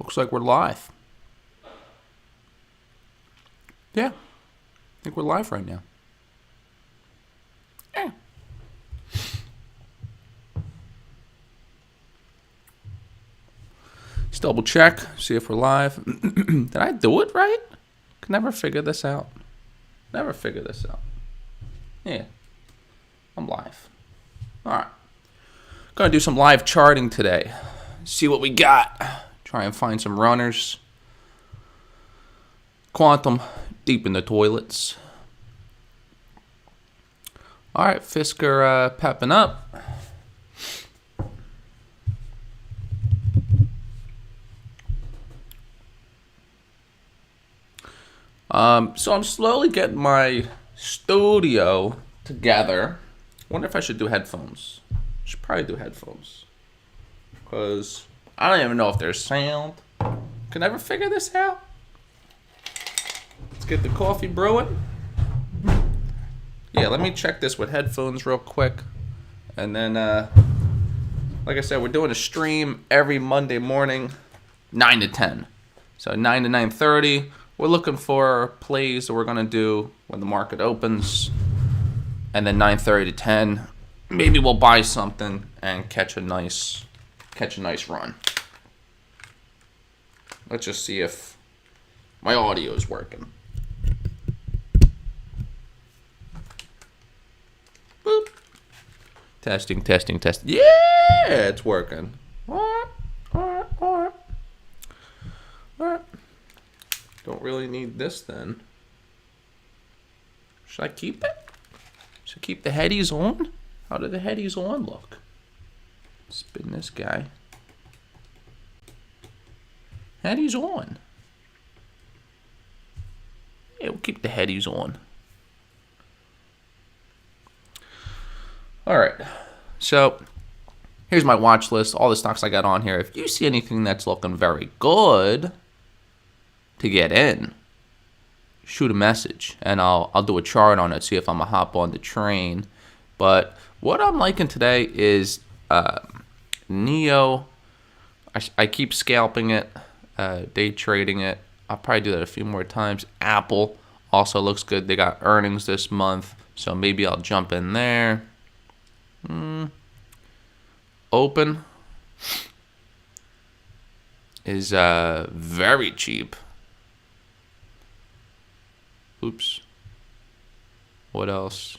Looks like we're live. Yeah. I think we're live right now. Yeah. Let's double check, see if we're live. Did I do it right? Can never figure this out. Never figure this out. Yeah. I'm live. Alright. Gonna do some live charting today. See what we got. Try and find some runners. Quantum deep in the toilets. Alright, Fisker pepping up. So I'm slowly getting my studio together. Wonder if I should do headphones. Should probably do headphones. Because I don't even know if there's sound. Can I ever figure this out? Let's get the coffee brewing. Yeah, let me check this with headphones real quick. And then, like I said, we're doing a stream every Monday morning, 9 to 10. So 9 to 9:30. We're looking for plays that we're going to do when the market opens. And then 9:30 to 10. Maybe we'll buy something and catch a nice run. Let's just see if my audio is working. Boop. Testing. Yeah, it's working. All right. Don't really need this then. Should I keep it? Should I keep the headies on? How do the headies on look? Spin this guy. Headies on. Yeah, we'll keep the headies on. Alright. So, here's my watch list. All the stocks I got on here. If you see anything that's looking very good to get in, shoot a message. And I'll do a chart on it, see if I'm going to hop on the train. But what I'm liking today is NIO. I keep scalping it, day trading it. I'll probably do that a few more times. Apple also looks good. They got earnings this month, so maybe I'll jump in there. Open is very cheap. Oops. What else?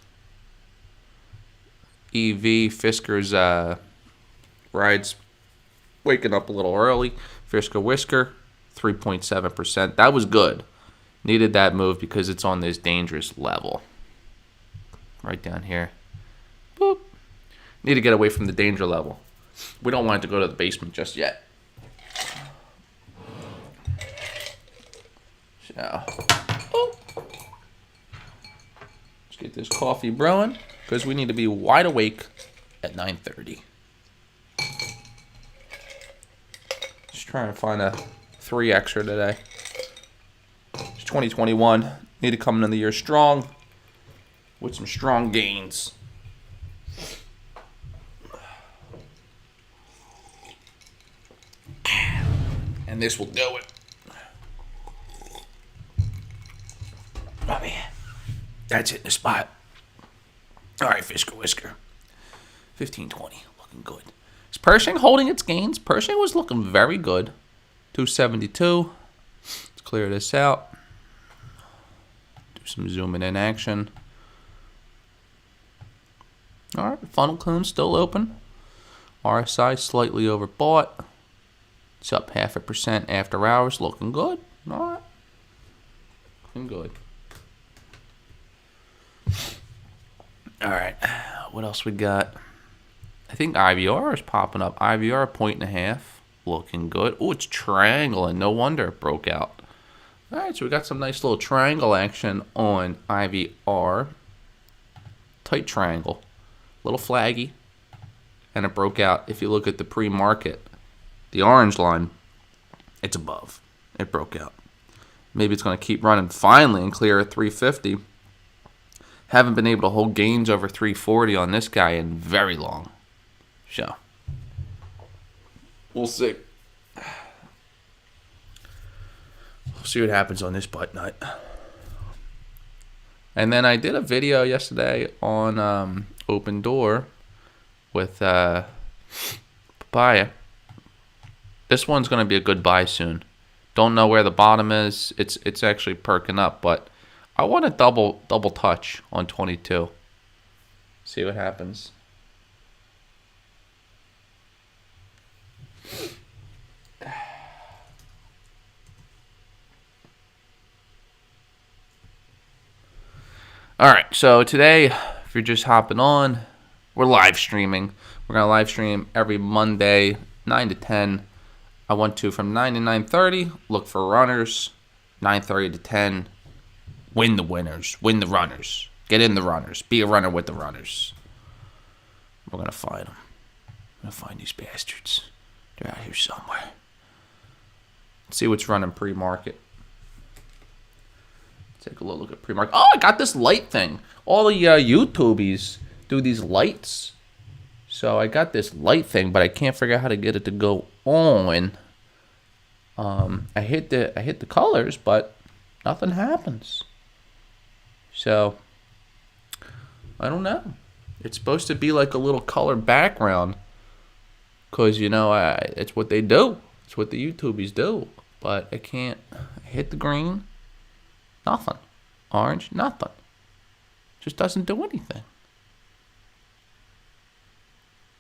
EV, Fisker's rides waking up a little early. Fisker Whisker, 3.7%. That was good. Needed that move because it's on this dangerous level. Right down here. Boop. Need to get away from the danger level. We don't want it to go to the basement just yet. So, let's get this coffee brewing because we need to be wide awake at 9:30. Just trying to find a 3x'er today. It's 2021. Need to come into the year strong with some strong gains. And this will do it. Oh, man. That's hitting the spot. All right, Fisker Whisker. 15.20. Looking good. Is Pershing holding its gains? Pershing was looking very good. 272. Let's clear this out. Do some zooming in action. All right, funnel cone still open. RSI slightly overbought. It's up 0.5% after hours. Looking good. All right. Looking good. All right. What else we got? I think IVR is popping up. IVR 1.5. Looking good. Oh, it's triangling. No wonder it broke out. All right. So we got some nice little triangle action on IVR. Tight triangle. Little flaggy. And it broke out. If you look at the pre-market, the orange line, it's above. It broke out. Maybe it's going to keep running finally and clear at 350. Haven't been able to hold gains over 340 on this guy in very long. So, we'll see. see what happens on this butt nut. And then I did a video yesterday on open door with papaya. This one's going to be a good buy soon. Don't know where the bottom is. It's actually perking up, but I want to double touch on 22. See what happens. All right, so today, if you're just hopping on, we're live streaming. We're going to live stream every Monday, 9 to 10. I want to, from 9 to 9:30, look for runners. 9:30 to 10, win the winners, win the runners. Get in the runners. Be a runner with the runners. We're going to find them. I'm going to find these bastards. They're out here somewhere. Let's see what's running pre-market. Take a little look at pre-market. Oh, I got this light thing. All the YouTubies do these lights. So I got this light thing, but I can't figure out how to get it to go on. I hit the colors, but nothing happens. So I don't know. It's supposed to be like a little color background, cause it's what they do. It's what the YouTubies do. But I can't. I hit the green. Nothing. Orange, nothing. Just doesn't do anything.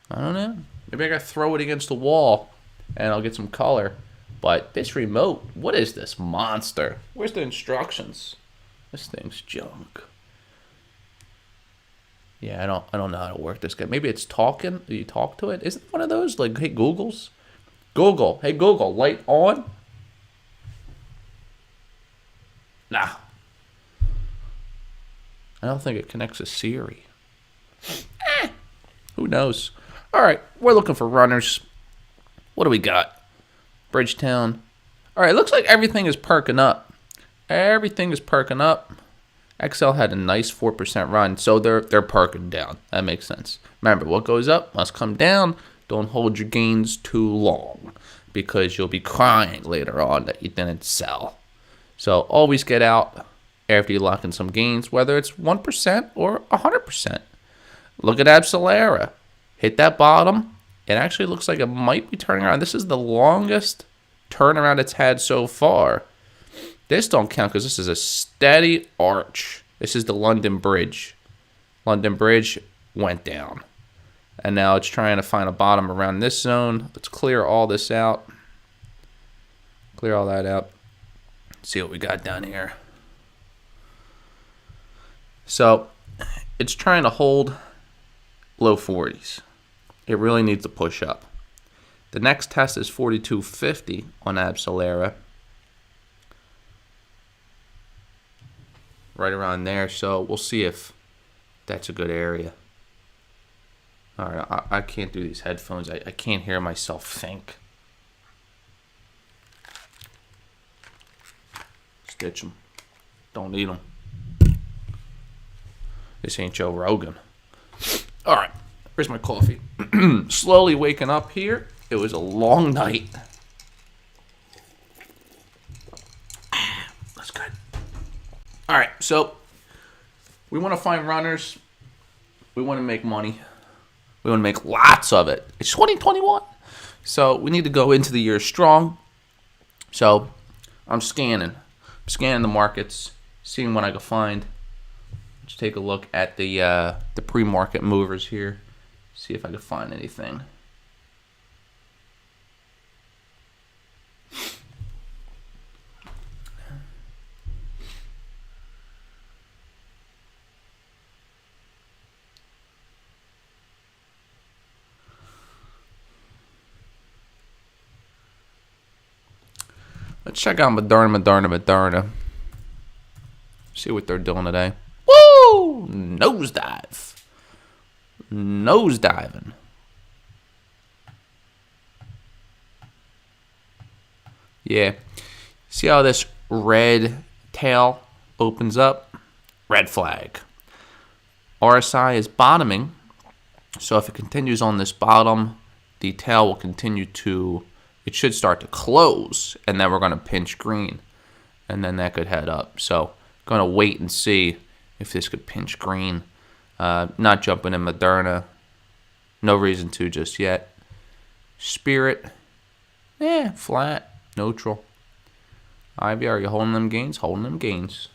I don't know. Maybe I gotta throw it against the wall and I'll get some color. But this remote, what is this monster? Where's the instructions? This thing's junk. Yeah, I don't know how to work this guy. Maybe it's talking. Do you talk to it? Is it one of those like, hey Google's? Google, hey Google, light on? Nah. I don't think it connects to Siri. Who knows? All right, we're looking for runners. What do we got? Bridgetown. All right, looks like everything is perking up. Everything is perking up. XL had a nice 4% run, so they're perking down. That makes sense. Remember, what goes up must come down. Don't hold your gains too long, because you'll be crying later on that you didn't sell. So always get out after you lock in some gains, whether it's 1% or 100%. Look at Absolera. Hit that bottom. It actually looks like it might be turning around. This is the longest turnaround it's had so far. This don't count because this is a steady arch. This is the London Bridge. London Bridge went down. And now it's trying to find a bottom around this zone. Let's clear all this out. Clear all that out. See what we got down here. So it's trying to hold low 40s. It really needs to push up. The next test is 42.50 on Absolera. Right around there. So we'll see if that's a good area. All right, I can't do these headphones. I can't hear myself think. Stitch them. Don't need them. This ain't Joe Rogan. All right, where's my coffee? Slowly waking up here. It was a long night. That's good. All right, so we want to find runners. We want to make money. We want to make lots of it. It's 2021. So we need to go into the year strong. So I'm scanning the markets, seeing what I can find. Let's take a look at the pre-market movers here. See if I can find anything. Let's check out Moderna. See what they're doing today. Woo! Nosediving. Yeah. See how this red tail opens up? Red flag. RSI is bottoming. So if it continues on this bottom, the tail will continue to, it should start to close, and then we're going to pinch green. and then that could head up. So going to wait and see if this could pinch green. Not jumping in Moderna. No reason to just yet. Spirit, flat, neutral. IVR, you holding them gains? Holding them gains.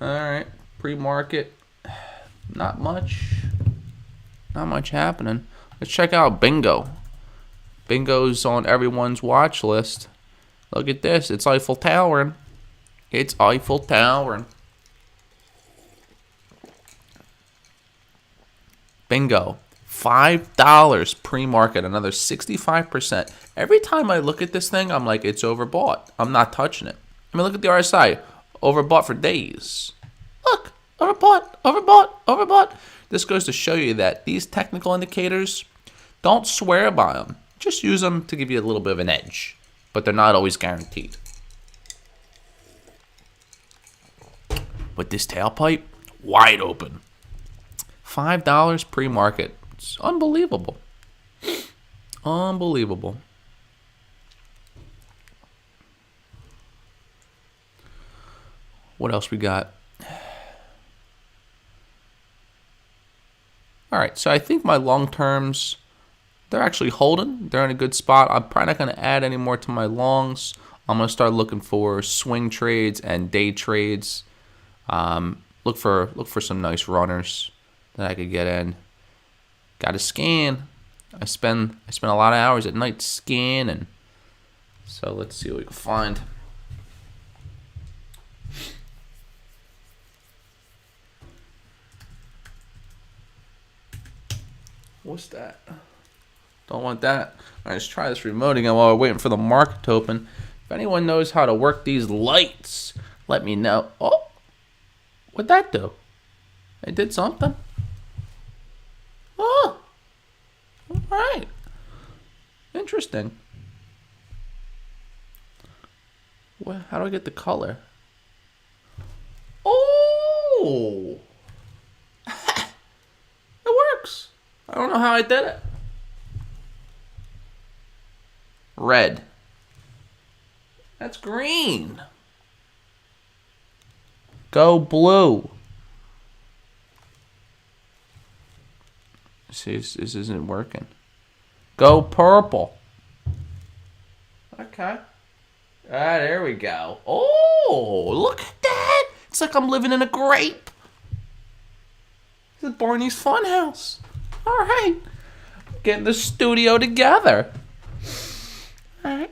Alright, pre-market. Not much happening. Let's check out bingo. Bingo's on everyone's watch list. Look at this. It's Eiffel Towering. It's Eiffel Towering. Bingo. $5 pre-market. Another 65%. Every time I look at this thing, I'm like, it's overbought. I'm not touching it. I mean, look at the RSI. Overbought for days. Look. Overbought. This goes to show you that these technical indicators, don't swear by them. Just use them to give you a little bit of an edge. But they're not always guaranteed. But this tailpipe, wide open. $5 pre-market. It's unbelievable. Unbelievable. What else we got? All right, so I think my long terms, they're actually holding. They're in a good spot. I'm probably not going to add any more to my longs. I'm going to start looking for swing trades and day trades. Look for some nice runners that I could get in. Got to scan. I spend a lot of hours at night scanning. So let's see what we can find. What's that? Don't want that. All right, let's try this remote again while we're waiting for the market to open. If anyone knows how to work these lights, let me know. Oh, what'd that do? It did something. Oh, all right. Interesting. Well, how do I get the color? Oh, it works. I don't know how I did it. Red. That's green. Go blue. See, this isn't working. Go purple. Okay. There we go. Oh, look at that. It's like I'm living in a grape. This is Barney's Funhouse. All right. Getting the studio together. All right.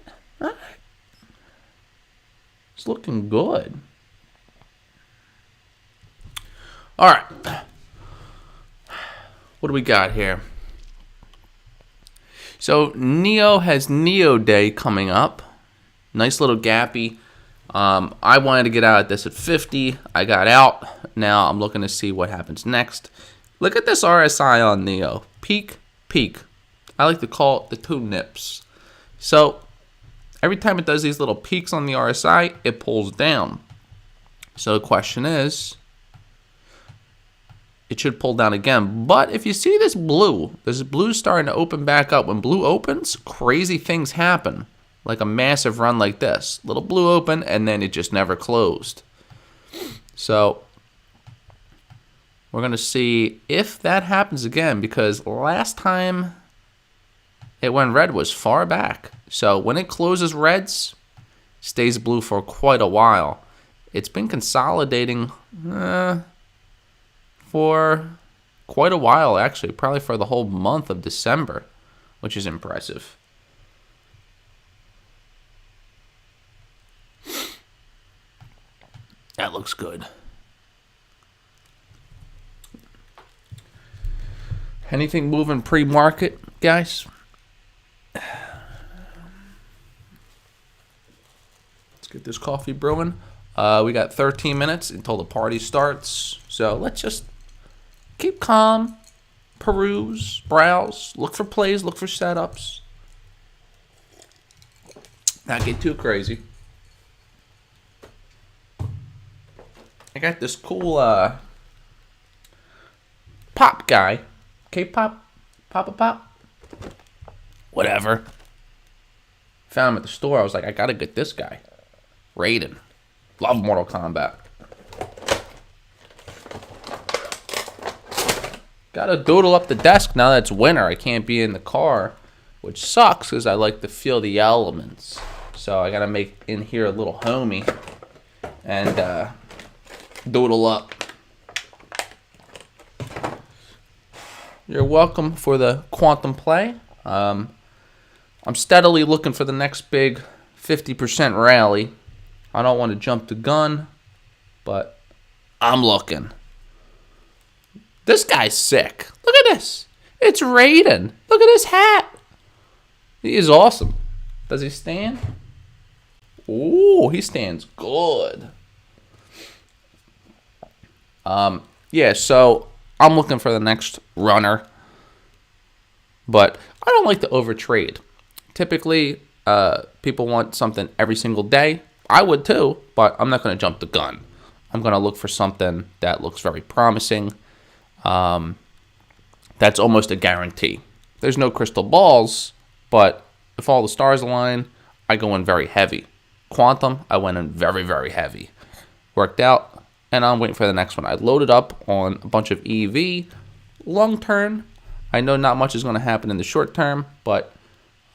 It's looking good. All right. What do we got here? So NIO has NIO Day coming up. Nice little gappy. I wanted to get out at this at 50. I got out. Now I'm looking to see what happens next. Look at this RSI on NIO. Peak. I like to call it the two nips. So every time it does these little peaks on the RSI, it pulls down. So the question is, it should pull down again. But if you see this blue starting to open back up. When blue opens, crazy things happen. Like a massive run like this. Little blue open, and then it just never closed. So we're going to see if that happens again, because last time it went red was far back. So when it closes reds, stays blue for quite a while. It's been consolidating for quite a while, actually, probably for the whole month of December, which is impressive. That looks good. Anything moving pre-market, guys? Let's get this coffee brewing. We got 13 minutes until the party starts. So let's just keep calm, peruse, browse, look for plays, look for setups. Not get too crazy. I got this cool pop guy. K-pop? Pop? Whatever. Found him at the store. I was like, I gotta get this guy. Raiden. Love Mortal Kombat. Gotta doodle up the desk now that it's winter. I can't be in the car, which sucks because I like to feel the elements. So I gotta make in here a little homey and doodle up. You're welcome for the quantum play. I'm steadily looking for the next big 50% rally. I don't want to jump the gun, but I'm looking. This guy's sick. Look at this. It's Raiden. Look at his hat. He is awesome. Does he stand? Ooh, he stands good. Yeah, so I'm looking for the next runner. But I don't like to overtrade. Typically, people want something every single day. I would too, but I'm not going to jump the gun. I'm going to look for something that looks very promising. That's almost a guarantee. There's no crystal balls, but if all the stars align, I go in very heavy. Quantum, I went in very, very heavy. Worked out, and I'm waiting for the next one. I loaded up on a bunch of EV. Long term, I know not much is going to happen in the short term, but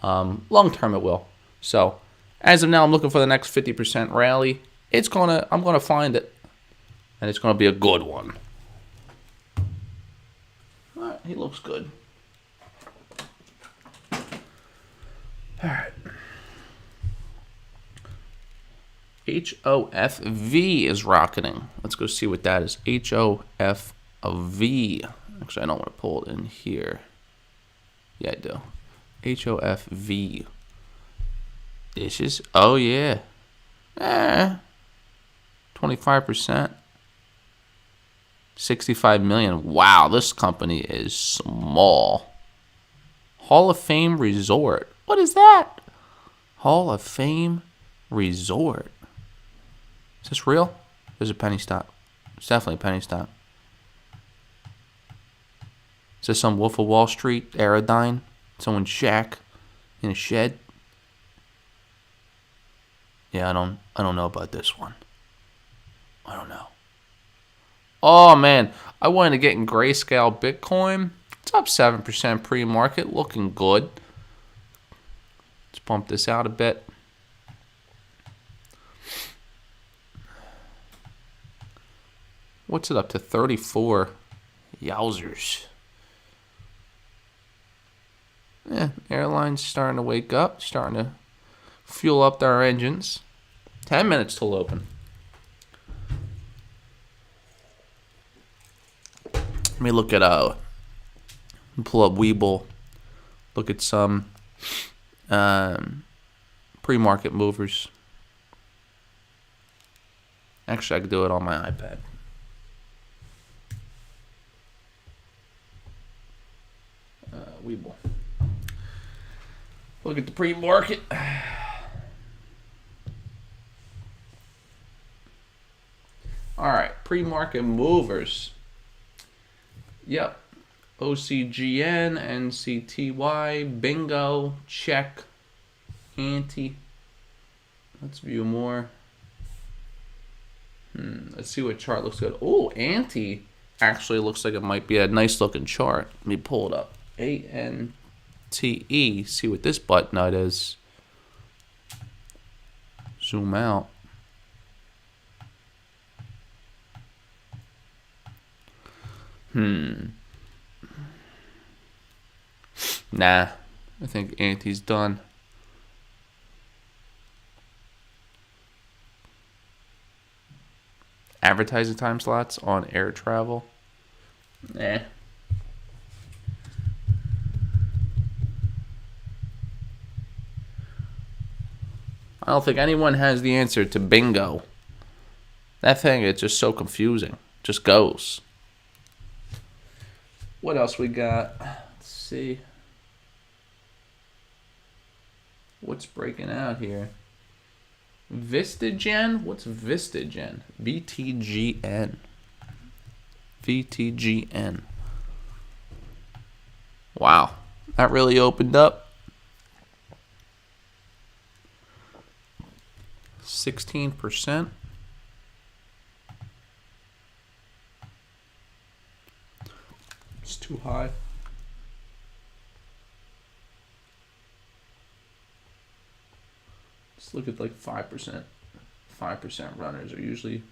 long term it will. So as of now, I'm looking for the next 50% rally. I'm gonna find it, and it's gonna be a good one. All right, he looks good. All right. HOFV is rocketing. Let's go see what that is. HOFV. Actually, I don't want to pull it in here. Yeah, I do. HOFV. This is, oh yeah. 25%. 65 million. Wow, this company is small. Hall of Fame Resort. What is that? Hall of Fame Resort. Is this real? There's a penny stock. It's definitely a penny stock. Is this some Wolf of Wall Street, Aerodyne? Someone's shack in a shed? Yeah, I don't know about this one. I don't know. Oh man, I wanted to get in Grayscale Bitcoin. It's up 7% pre-market, looking good. Let's bump this out a bit. What's it up to? 34. Yowzers. Yeah, airlines starting to wake up, starting to fuel up their engines. 10 minutes till open. Let me look at pull up Webull. Look at some pre-market movers. Actually, I could do it on my iPad. Webull. Look at the pre-market. All right, pre-market movers. Yep. OCGN, NCTY, bingo, check, anti. Let's view more. Let's see what chart looks good. Oh, anti actually looks like it might be a nice looking chart. Let me pull it up. ANTE. See what this butt nut is. Zoom out. Nah, I think Anti's done. Advertising time slots on air travel. Nah. I don't think anyone has the answer to bingo. That thing, it's just so confusing. Just goes. What else we got? Let's see. What's breaking out here? Vistagen? What's Vistagen? VTGN. VTGN. Wow. That really opened up. 16%. It's too high. Let's look at like 5%. 5% runners are usually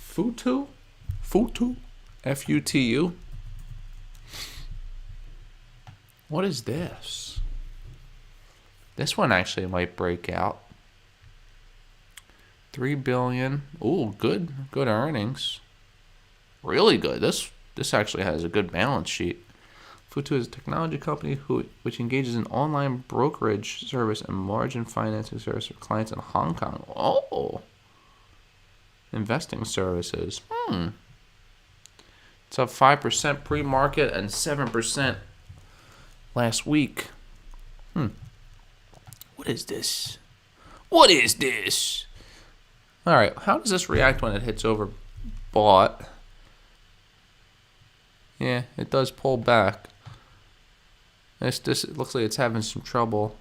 Futu? Futu? Futu? What is this? This one actually might break out. 3 billion. Ooh, good earnings. Really good. This actually has a good balance sheet. Futu is a technology company which engages in online brokerage service and margin financing service for clients in Hong Kong. Oh. Investing services. It's up 5% pre-market and 7% last week. What is this? What is this? All right, how does this react when it hits over bought? Yeah, it does pull back. This it looks like it's having some trouble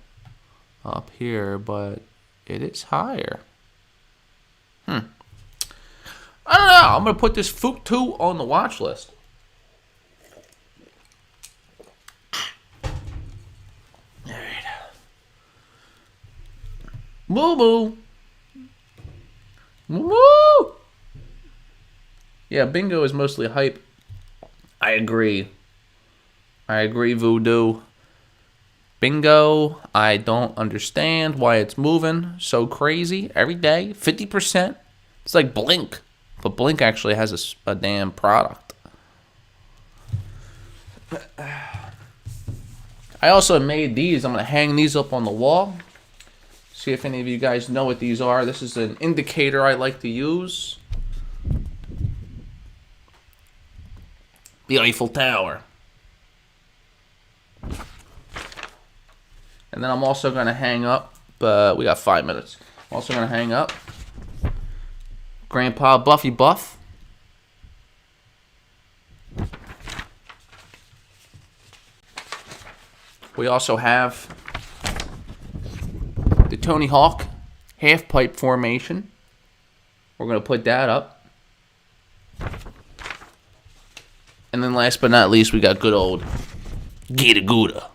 up here, but it is higher. I don't know. I'm going to put this Futu on the watch list. All right. Moo-moo. Moo-moo. Yeah, bingo is mostly hype. I agree, Voodoo. Bingo, I don't understand why it's moving so crazy every day. 50%. It's like Blink. But Blink actually has a damn product. I also made these. I'm going to hang these up on the wall. See if any of you guys know what these are. This is an indicator I like to use. The Eiffel Tower. And then I'm also going to hang up. We got 5 minutes. I'm also going to hang up Grandpa Buffy Buff. We also have the Tony Hawk half pipe formation. We're going to put that up. And then last but not least, we got good old Gita Gouda.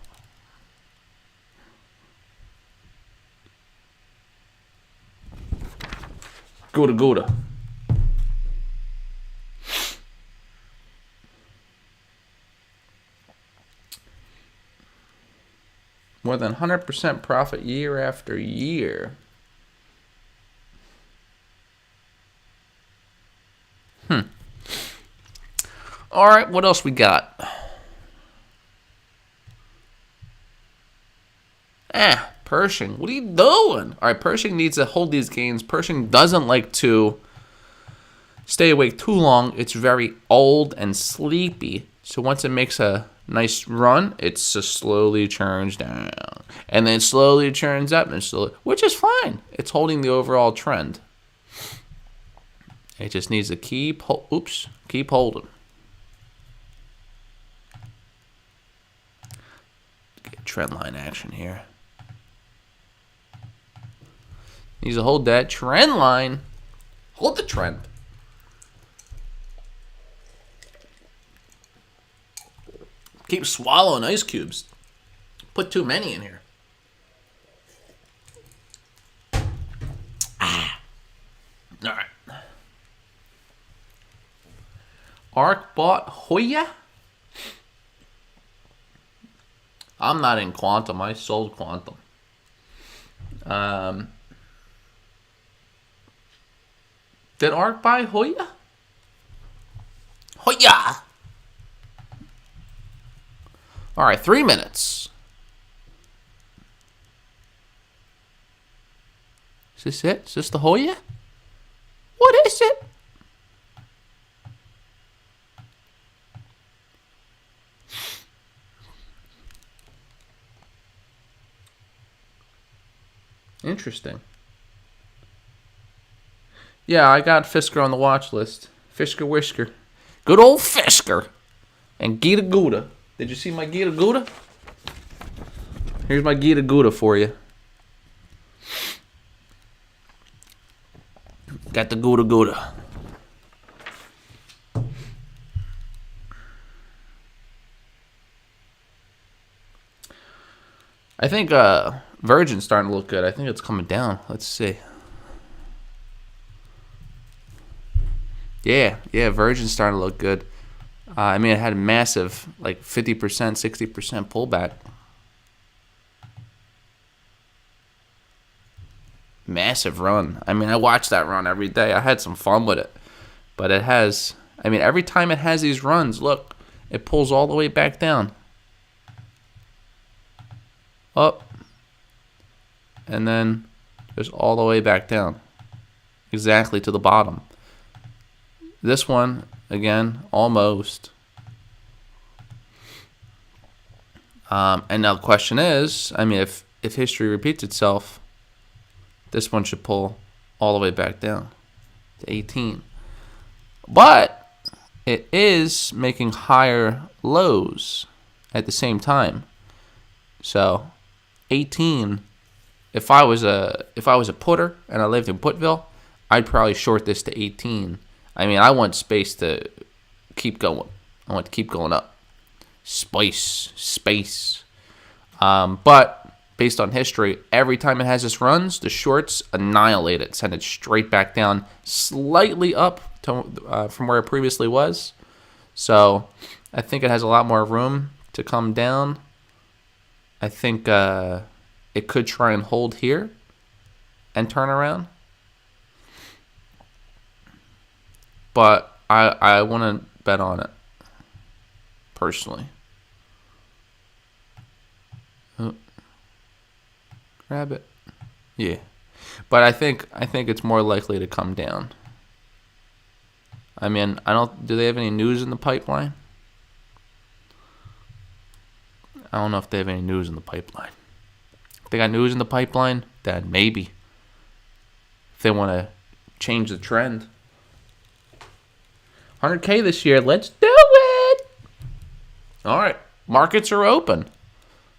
Gouda Gouda. More than 100% profit year after year. All right, what else we got? Pershing, what are you doing? All right, Pershing needs to hold these gains. Pershing doesn't like to stay awake too long. It's very old and sleepy. So once it makes a nice run, it just slowly churns down. And then slowly churns up, and slowly, which is fine. It's holding the overall trend. It just needs to keep holding. Get trend line action here. Needs to hold that trend line. Hold the trend. Keep swallowing ice cubes. Put too many in here. All right. ARK bought Hoya. I'm not in Quantum. I sold Quantum. Did ARK buy Hoya? Hoya! All right, 3 minutes. Is this it? Is this the Hoya? What is it? Interesting. Yeah, I got Fisker on the watch list. Fisker Whisker. Good old Fisker. And Gita Gouda. Did you see my Gita Gouda? Here's my Gita Gouda for you. Got the Gouda Gouda. I think Virgin's starting to look good. I think it's coming down. Let's see. Yeah, Virgin's starting to look good. I mean, it had a massive, like 50%, 60% pullback. Massive run. I mean, I watched that run every day. I had some fun with it. But it has, I mean, every time it has these runs, look, it pulls all the way back down. Up. And then goes all the way back down. Exactly to the bottom. This one, again, almost. And now the question is, I mean, if history repeats itself, this one should pull all the way back down to 18. But it is making higher lows at the same time. So 18, if I was a putter and I lived in Puttville, I'd probably short this to 18. I mean, I want space to keep going. I want to keep going up. Space. But based on history, every time it has its runs, the shorts annihilate it, send it straight back down, slightly up to, from where it previously was. So I think it has a lot more room to come down. I think it could try and hold here and turn around. But I want to bet on it, personally. Oh. Grab it. Yeah. But I think it's more likely to come down. I mean, do they have any news in the pipeline? I don't know if they have any news in the pipeline. If they got news in the pipeline, then maybe. If they want to change the trend. 100K this year. Let's do it. All right. Markets are open.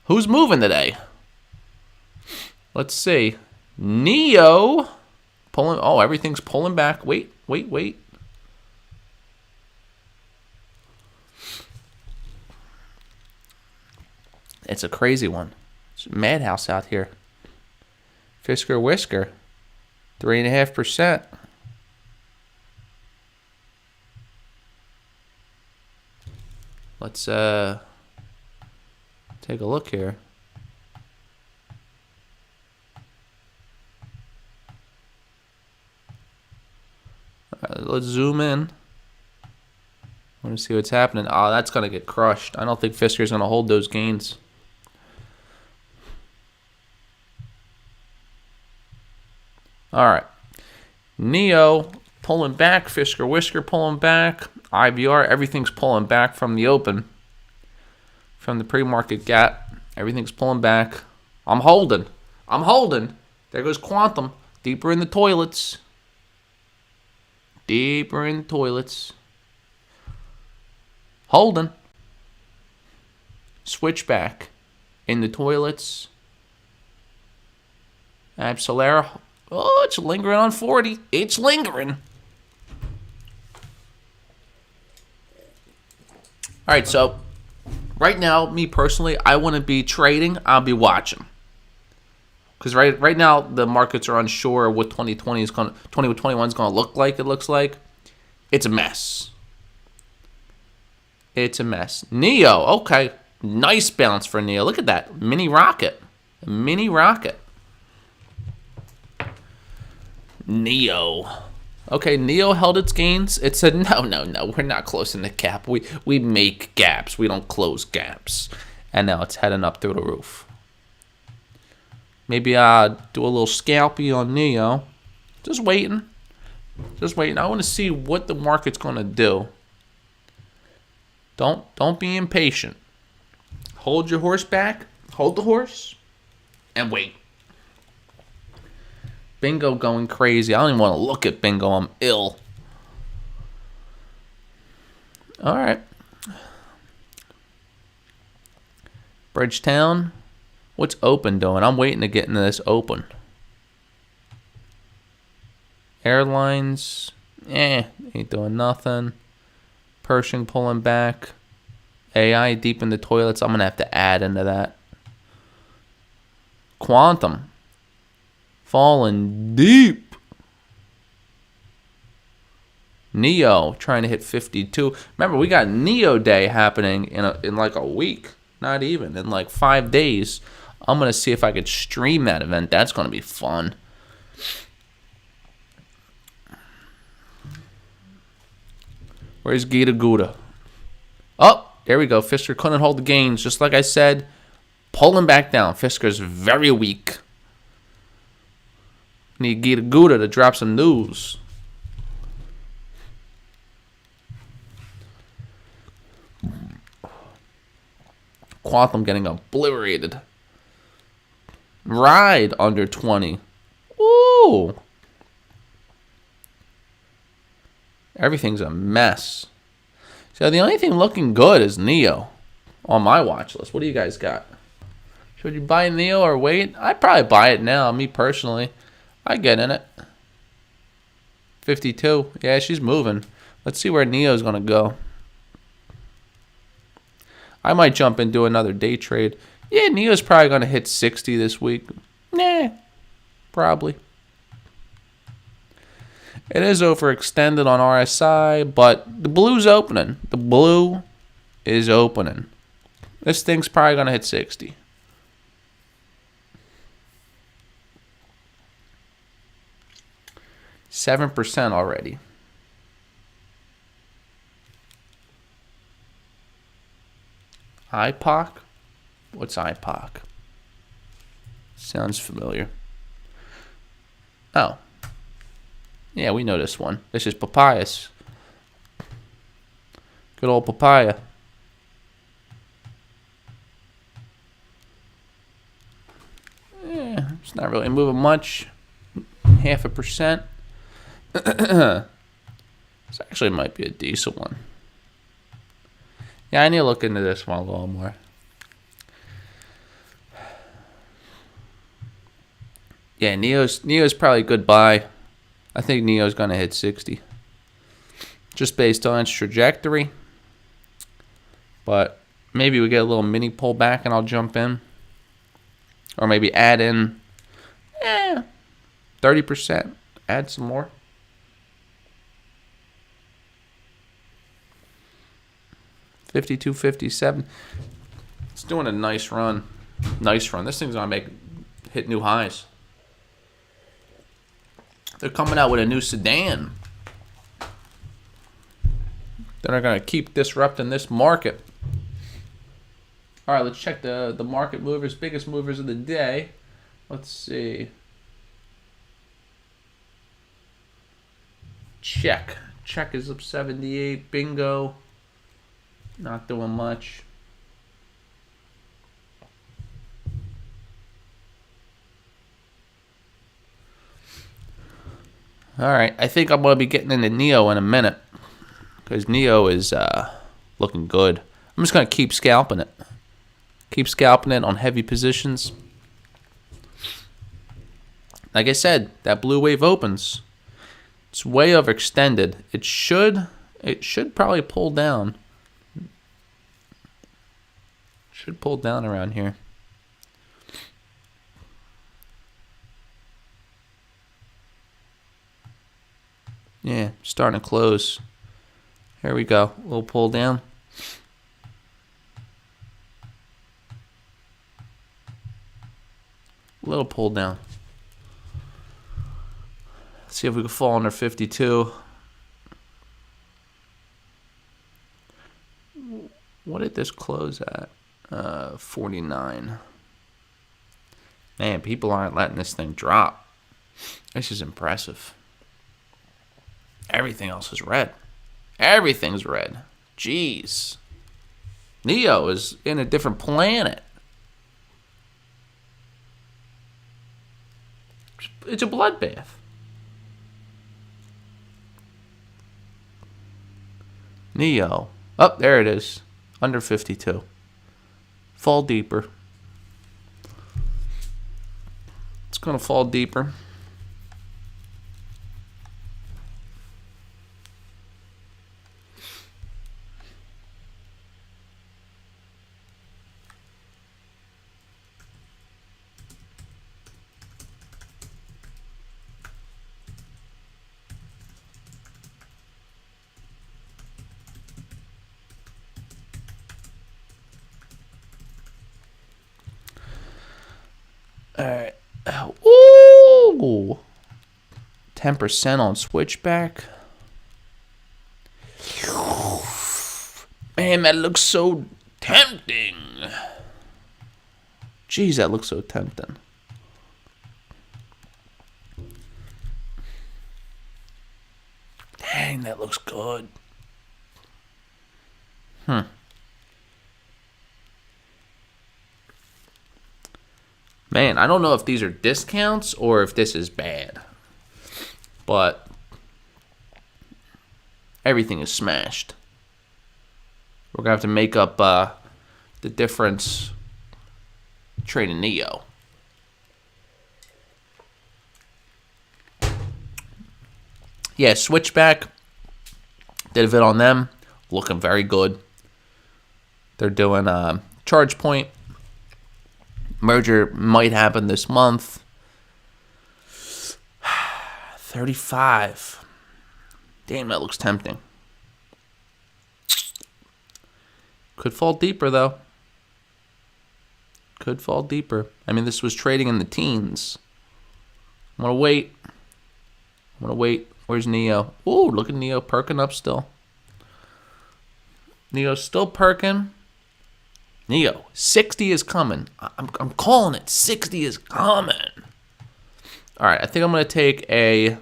Who's moving today? Let's see. NIO pulling. Oh, everything's pulling back. Wait. It's a crazy one. It's a madhouse out here. Fisker Whisker, 3.5%. Let's take a look here. Let's zoom in. I want to see what's happening. Oh, that's going to get crushed. I don't think Fisker's going to hold those gains. All right. NIO pulling back. Fisker Whisker pulling back. IVR, everything's pulling back from the open. From the pre-market gap. Everything's pulling back. I'm holding. There goes Quantum. Deeper in the toilets. Holding. Switchback. In the toilets. Absolera. Oh, it's lingering on 40. It's lingering. All right, so right now, me personally, I wouldn't be trading. I'll be watching. Because right now, the markets are unsure of what 2021 is going to look like. It looks like it's a mess. NIO, okay, nice bounce for NIO. Look at that mini rocket. NIO. Okay, NIO held its gains. It said, no, we're not closing the gap. We make gaps. We don't close gaps. And now it's heading up through the roof. Maybe do a little scalpy on NIO. Just waiting. I want to see what the market's going to do. Don't be impatient. Hold your horse back. Hold the horse. And wait. Bingo going crazy. I don't even want to look at bingo. I'm ill. All right. Bridgetown. What's open doing? I'm waiting to get into this open. Airlines. Ain't doing nothing. Pershing pulling back. AI deep in the toilets. I'm going to have to add into that. Quantum. Falling deep. NIO trying to hit 52. Remember, we got NIO Day happening in like a week. Not even. In like 5 days. I'm going to see if I could stream that event. That's going to be fun. Where's Gita Gouda? Oh, there we go. Fisker couldn't hold the gains. Just like I said, pulling back down. Fisker's very weak. Need Gita Gouda to drop some news. Quantum getting obliterated. Ride under 20. Ooh. Everything's a mess. So the only thing looking good is NIO on my watch list. What do you guys got? Should you buy NIO or wait? I'd probably buy it now, me personally. I'd get in it. 52. Yeah, she's moving. Let's see where NIO's going to go. I might jump and do another day trade. Yeah, NIO's probably going to hit 60 this week. Nah, probably. It is overextended on RSI, but the blue's opening. The blue is opening. This thing's probably going to hit 60. %7 already. IPOC? What's IPOC? Sounds familiar. Oh. Yeah, we know this one. This is papayas. Good old papaya. Yeah, it's not really moving much. 0.5%. This actually might be a decent one. Yeah, I need to look into this one a little more. Yeah, NIO's probably a good buy. I think NIO's going to hit 60. Just based on its trajectory. But maybe we get a little mini pullback and I'll jump in. Or maybe add in 30%. Add some more. $52.57. It's doing a nice run. Nice run. This thing's going to hit new highs. They're coming out with a new sedan. They're going to keep disrupting this market. All right, let's check the market movers, biggest movers of the day. Let's see. Check is up 78. Bingo. Not doing much. All right, I think I'm going to be getting into NIO in a minute because NIO is looking good. I'm just going to keep scalping it. Keep scalping it on heavy positions. Like I said, that blue wave opens. It's way overextended. It should probably pull down. Should pull down around here. Yeah, starting to close. Here we go. A little pull down. A little pull down. Let's see if we can fall under 52. What did this close at? 49. Man, people aren't letting this thing drop. This is impressive. Everything else is red. Everything's red. Jeez. NIO is in a different planet. It's a bloodbath. NIO. Oh, there it is. Under 52. Fall deeper. It's going to fall deeper. All right. Ooh. 10% on switchback. Man, that looks so tempting. Jeez, that looks so tempting. Dang, that looks good. Man, I don't know if these are discounts or if this is bad. But everything is smashed. We're going to have to make up the difference trading NIO. Yeah, switchback. Did a vid on them. Looking very good. They're doing charge point. Merger might happen this month. 35. Damn, that looks tempting. Could fall deeper, though. Could fall deeper. I mean, this was trading in the teens. I'm going to wait. Where's NIO? Ooh, look at NIO perking up still. NIO's still perking. NIO, 60 is coming. I'm calling it. 60 is coming. All right, I think I'm going to take a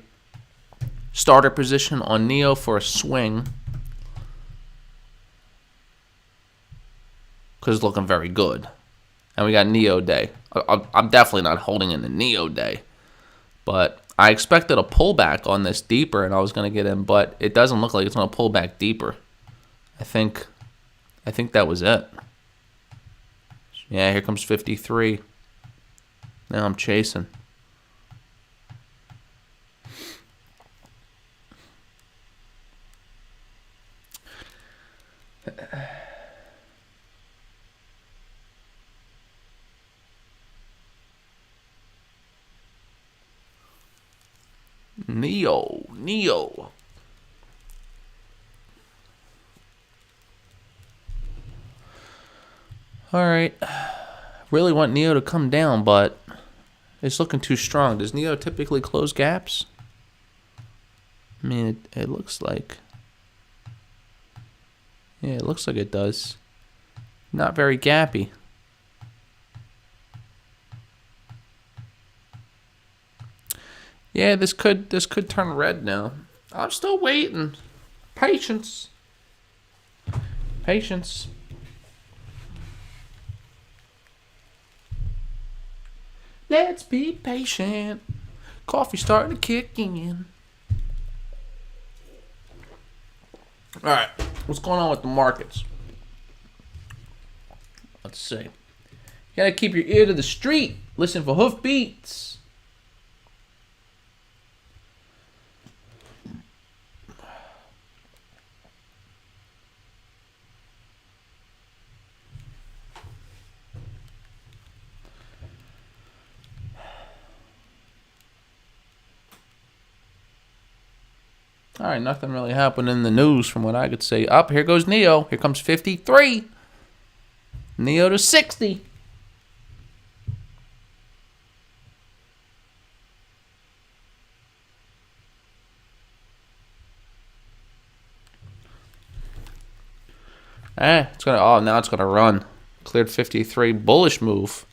starter position on NIO for a swing. Because it's looking very good. And we got NIO day. I'm definitely not holding in the NIO day. But I expected a pullback on this deeper, and I was going to get in. But it doesn't look like it's going to pull back deeper. I think that was it. Yeah, here comes 53. Now I'm chasing. NIO. All right. Really want NIO to come down, but it's looking too strong. Does NIO typically close gaps? I mean, it looks like... Yeah, it looks like it does. Not very gappy. Yeah, this could turn red now. I'm still waiting. Patience. Let's be patient. Coffee starting to kick in. All right, what's going on with the markets? Let's see. You gotta keep your ear to the street. Listen for hoofbeats. All right, nothing really happened in the news from what I could see. Up, here goes NIO. Here comes 53. NIO to 60. It's gonna. Oh, now it's gonna run. Cleared 53. Bullish move.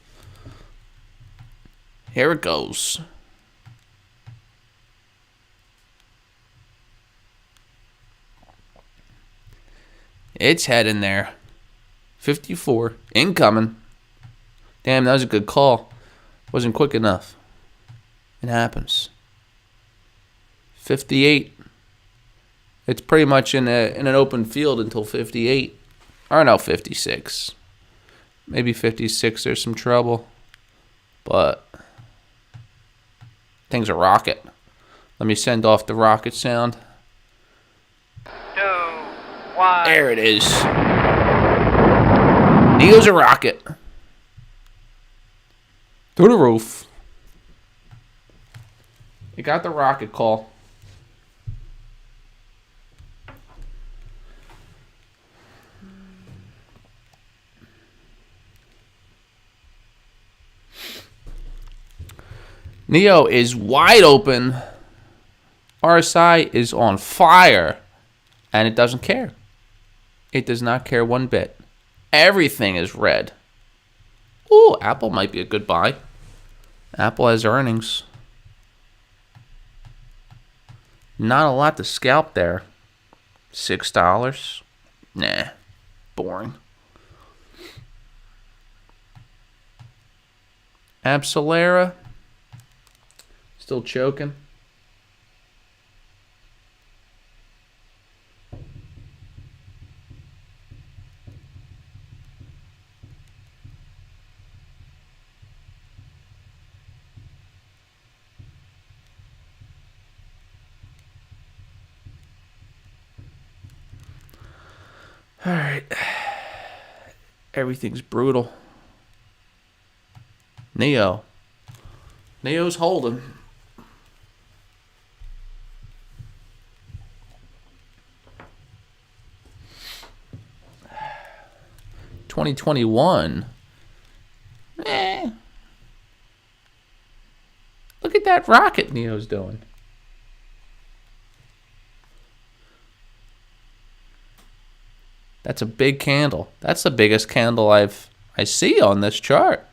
Here it goes. It's heading there. 54. Incoming. Damn, that was a good call. Wasn't quick enough. It happens. 58. It's pretty much in an open field until 58. Or no, 56. Maybe 56, there's some trouble. But things are rocket. Let me send off the rocket sound. 2, 1. There it is. NIO's a rocket. Through the roof. You got the rocket call. NIO is wide open. RSI is on fire. And it doesn't care. It does not care one bit. Everything is red. Ooh, Apple might be a good buy. Apple has earnings. Not a lot to scalp there. $6. Nah. Boring. Absolera. Still choking. All right. Everything's brutal. NIO. NIO's holding. $20.21. Look at that rocket NIO's doing. That's a big candle. That's the biggest candle I see on this chart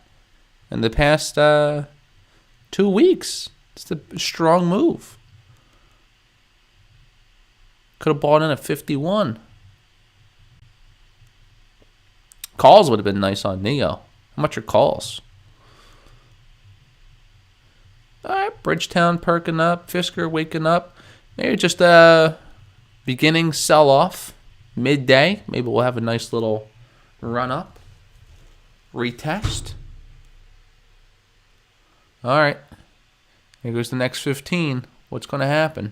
in the past 2 weeks. It's a strong move. Could have bought in at 51. Calls would have been nice on NIO. How much are calls? All right, Bridgetown perking up, Fisker waking up. Maybe just a beginning sell-off. Midday, maybe we'll have a nice little run up, retest. All right, here goes the next 15. What's going to happen?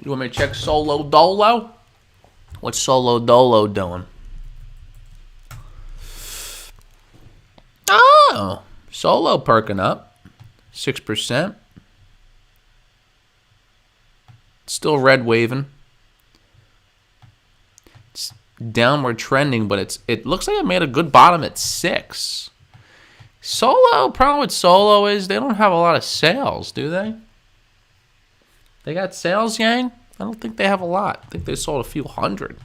You want me to check Solo Dolo? What's Solo Dolo doing? Oh, Solo perking up, 6%. Still red waving. It's downward trending, but it looks like it made a good bottom at 6. Solo, problem with Solo is they don't have a lot of sales, do they? They got sales, Yang? I don't think they have a lot. I think they sold a few hundred.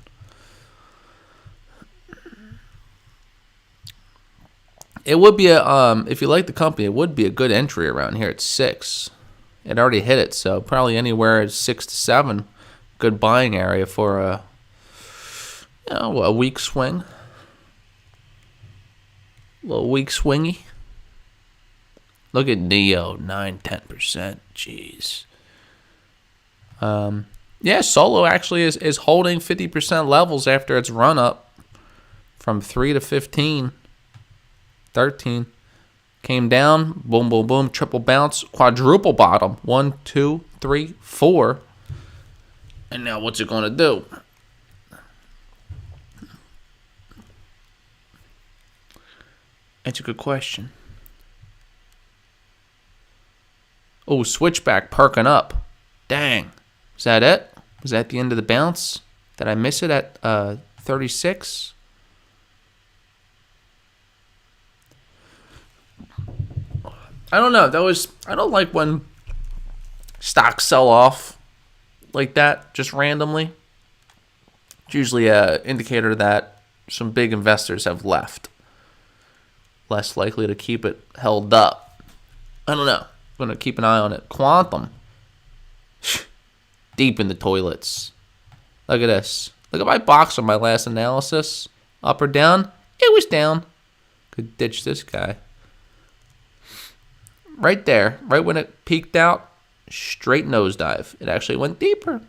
It would be if you like the company, it would be a good entry around here at 6. It already hit it, so probably anywhere 6 to 7, good buying area for a weak swing, a little weak swingy. Look at NIO, 9-10%. Jeez. Yeah, Solo actually is holding 50% levels after its run up from 3 to 15, 13. Came down, boom, boom, boom, triple bounce, quadruple bottom. 1, 2, 3, 4. And now what's it going to do? That's a good question. Oh, switchback perking up. Dang. Is that it? Was that the end of the bounce? Did I miss it at 36? I don't know. I don't like when stocks sell off like that, just randomly. It's usually an indicator that some big investors have left. Less likely to keep it held up. I don't know. I'm going to keep an eye on it. Quantum. Deep in the toilets. Look at this. Look at my box on my last analysis. Up or down? It was down. Could ditch this guy. Right there, right when it peaked out, straight nosedive. It actually went deeper.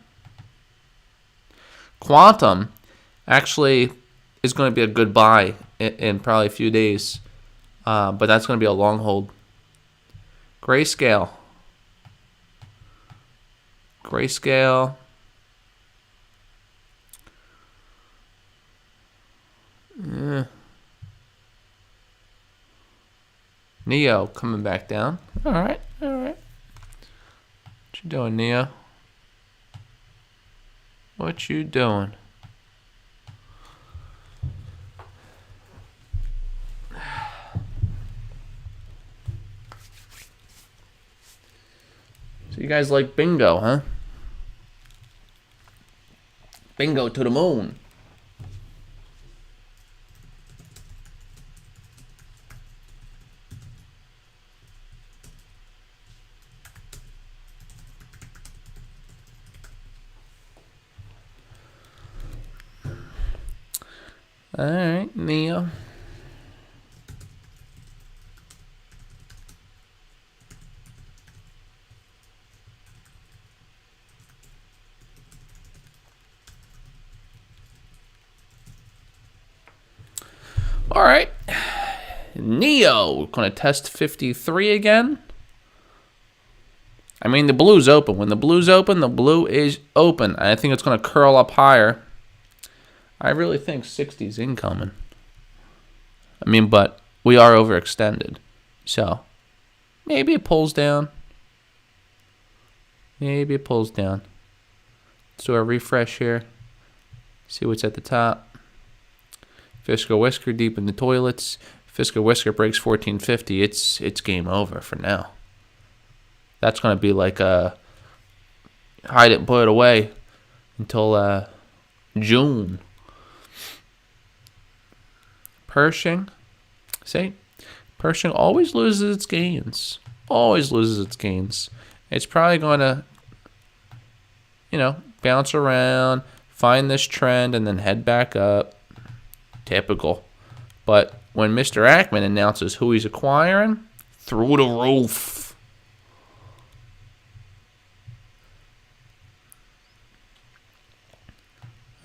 Quantum actually is going to be a good buy in probably a few days. But that's going to be a long hold. Grayscale. Grayscale. NIO coming back down. All right. What you doing, NIO? What you doing? So you guys like bingo, huh? Bingo to the moon. All right, NIO. All right. NIO going to test 53 again. I mean, the blue's open. When the blue's open, the blue is open. I think it's going to curl up higher. I really think 60's incoming. I mean, but we are overextended. So, maybe it pulls down. Maybe it pulls down. Let's do a refresh here. See what's at the top. Fiscal Whisker deep in the toilets. Fiscal Whisker breaks 1450. It's game over for now. That's going to be like a hide it and put it away until June. Pershing. See? Pershing always loses its gains. Always loses its gains. It's probably going to, bounce around, find this trend, and then head back up. Typical. But when Mr. Ackman announces who he's acquiring, through the roof.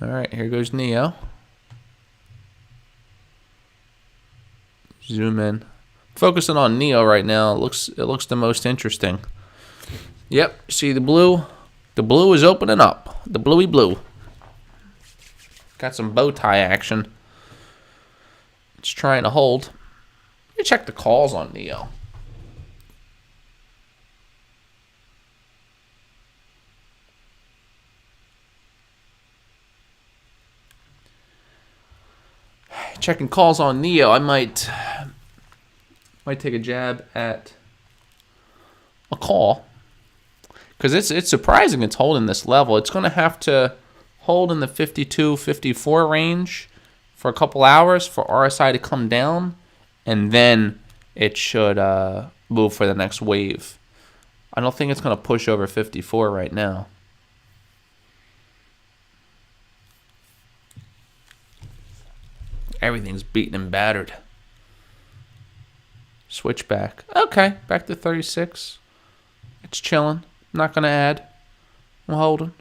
All right, here goes NIO. Zoom in. Focusing on NIO right now. It looks the most interesting. Yep, see the blue? The blue is opening up. The bluey blue. Got some bow tie action. It's trying to hold. Let me check the calls on NIO. Checking calls on NIO. I might take a jab at a call because it's surprising it's holding this level. It's going to have to hold in the 52, 54 range for a couple hours for RSI to come down, and then it should move for the next wave. I don't think it's going to push over 54 right now. Everything's beaten and battered. Switch back. Okay, back to 36. It's chilling. Not going to add. I'm holding.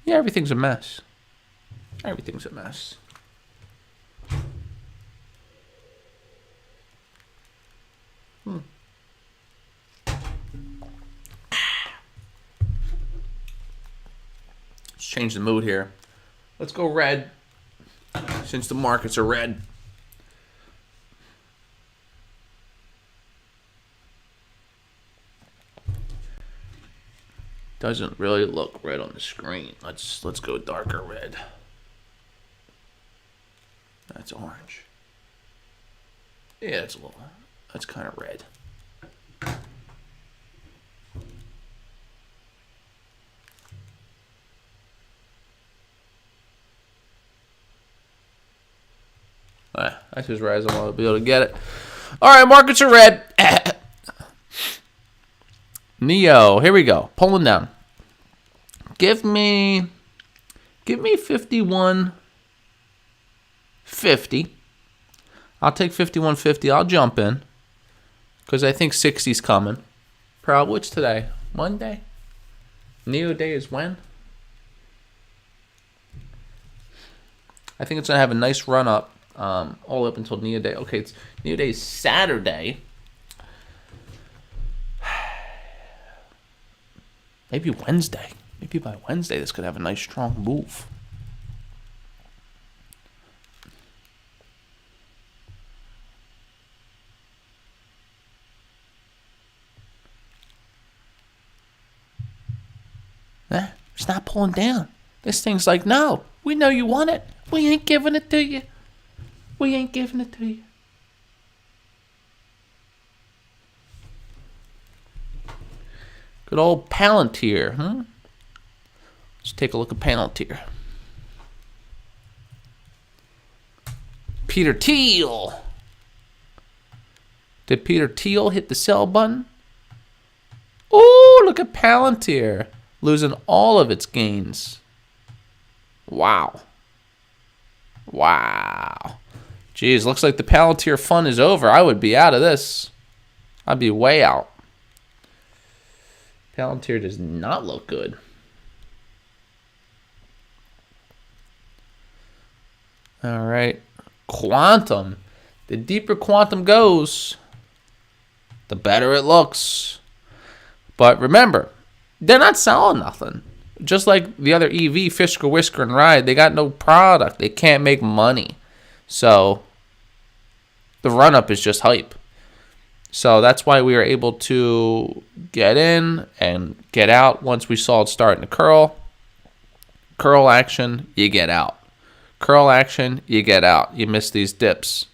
Yeah, everything's a mess. Everything's a mess. Let's change the mood here. Let's go red. Since the markets are red. Doesn't really look red on the screen. Let's go darker red. That's orange. Yeah, that's kind of red. That's just red. I want to be able to get it. All right, markets are red. NIO, here we go. Pulling down. Give me 51.50. I'll take 51.50. I'll jump in because I think 60's coming. Probably. What's today? Monday? NIO day is when? I think it's going to have a nice run up all up until NIO day. Okay, it's NIO day is Saturday. Maybe Wednesday. Maybe by Wednesday this could have a nice strong move. It's not pulling down. This thing's like, no, we know you want it. We ain't giving it to you. We ain't giving it to you. Good old Palantir, huh? Let's take a look at Palantir. Peter Thiel. Did Peter Thiel hit the sell button? Ooh, look at Palantir. Losing all of its gains. Wow. Wow. Jeez, looks like the Palantir fun is over. I would be out of this. I'd be way out. Palantir does not look good. All right. Quantum. The deeper quantum goes, the better it looks. But remember, they're not selling nothing. Just like the other EV, Fisker, Whisker, and Ride, they got no product. They can't make money. So the run-up is just hype. So that's why we were able to get in and get out once we saw it starting to curl. Curl action, you get out. Curl action, you get out. You miss these dips.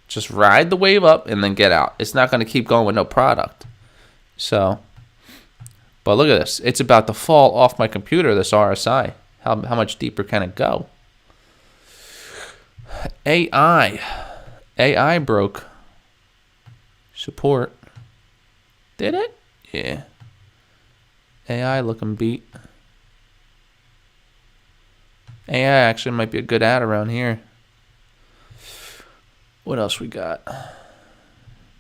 Just ride the wave up and then get out. It's not going to keep going with no product. So, but look at this. It's about to fall off my computer, this RSI. How much deeper can it go? AI broke support. Did it? Yeah. AI looking beat. AI actually might be a good ad around here. What else we got?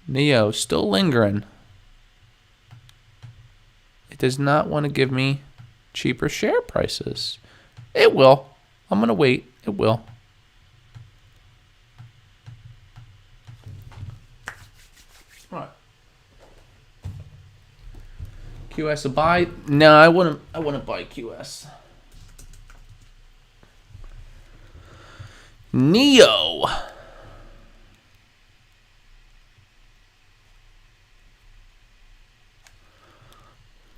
NIO still lingering. It does not want to give me cheaper share prices. It will. I'm going to wait. It will. What? QS a buy? No, I wouldn't buy QS. NIO.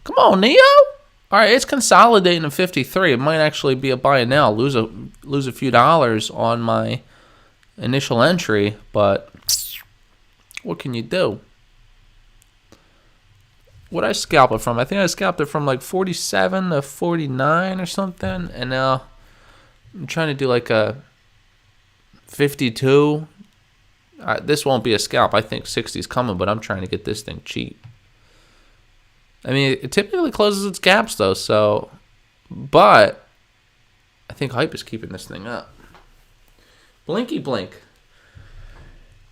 Come on, NIO. All right, it's consolidating at 53. It might actually be a buy now. Lose a few dollars on my initial entry, but what can you do? What I scalp it from? I think I scalped it from like 47 to 49 or something, and now I'm trying to do like a 52. This won't be a scalp. I think 60 is coming, but I'm trying to get this thing cheap. I mean, it typically closes its gaps, though, so... But I think hype is keeping this thing up. Blinky Blink.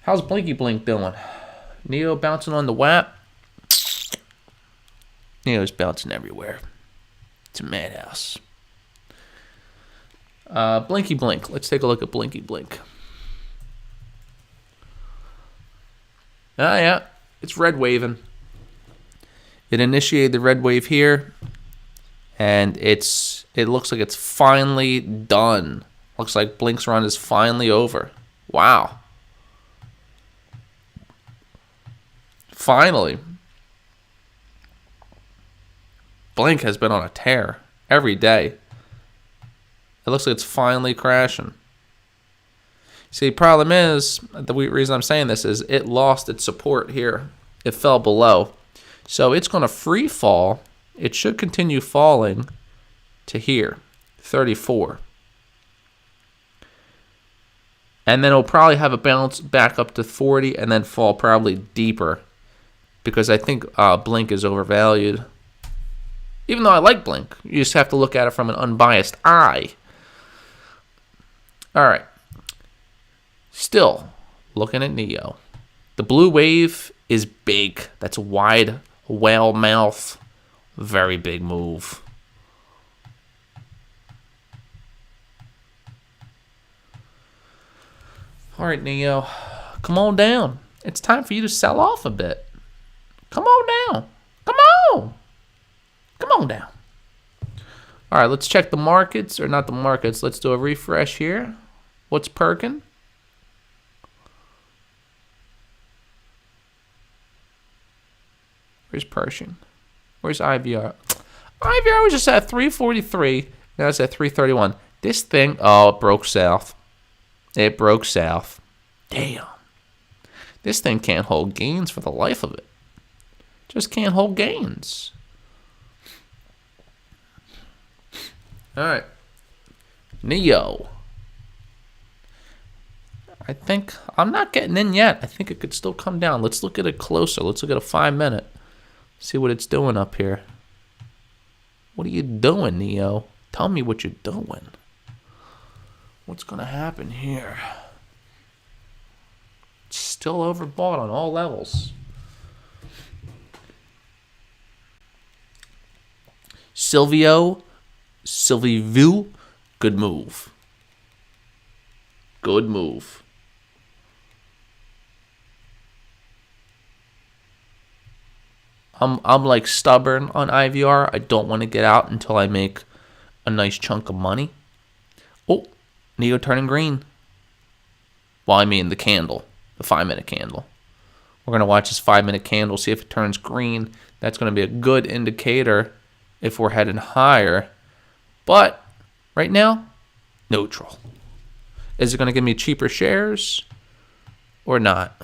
How's Blinky Blink doing? NIO bouncing on the WAP. NIO's bouncing everywhere. It's a madhouse. Blinky Blink. Let's take a look at Blinky Blink. Ah, yeah. It's red waving. It initiated the red wave here, and it looks like it's finally done. Looks like Blink's run is finally over. Wow. Finally. Blink has been on a tear every day. It looks like it's finally crashing. See, the problem is, the reason I'm saying this is it lost its support here. It fell below. So it's going to free fall. It should continue falling to here, 34. And then it'll probably have a bounce back up to 40 and then fall probably deeper because I think Blink is overvalued. Even though I like Blink, you just have to look at it from an unbiased eye. All right. Still, looking at NIO. The blue wave is big. That's a wide whale mouth. Very big move. All right, NIO. Come on down. It's time for you to sell off a bit. Come on down. Come on. Come on down. All right, let's check the markets, or not the markets. Let's do a refresh here. What's perking? Where's Pershing? Where's IVR? IVR was just at 343. Now it's at 331. This thing, oh, it broke south. It broke south. Damn. This thing can't hold gains for the life of it. Just can't hold gains. All right. NIO. I think I'm not getting in yet. I think it could still come down. Let's look at it closer. Let's look at a 5-minute. See what it's doing up here. What are you doing, NIO? Tell me what you're doing. What's going to happen here? It's still overbought on all levels. Silvio, good move. Good move. I'm like stubborn on IVR. I don't want to get out until I make a nice chunk of money. Oh, NIO turning green. Well, I mean the candle, the 5-minute candle. We're going to watch this 5-minute candle, see if it turns green. That's going to be a good indicator if we're heading higher. But right now, neutral. Is it going to give me cheaper shares or not?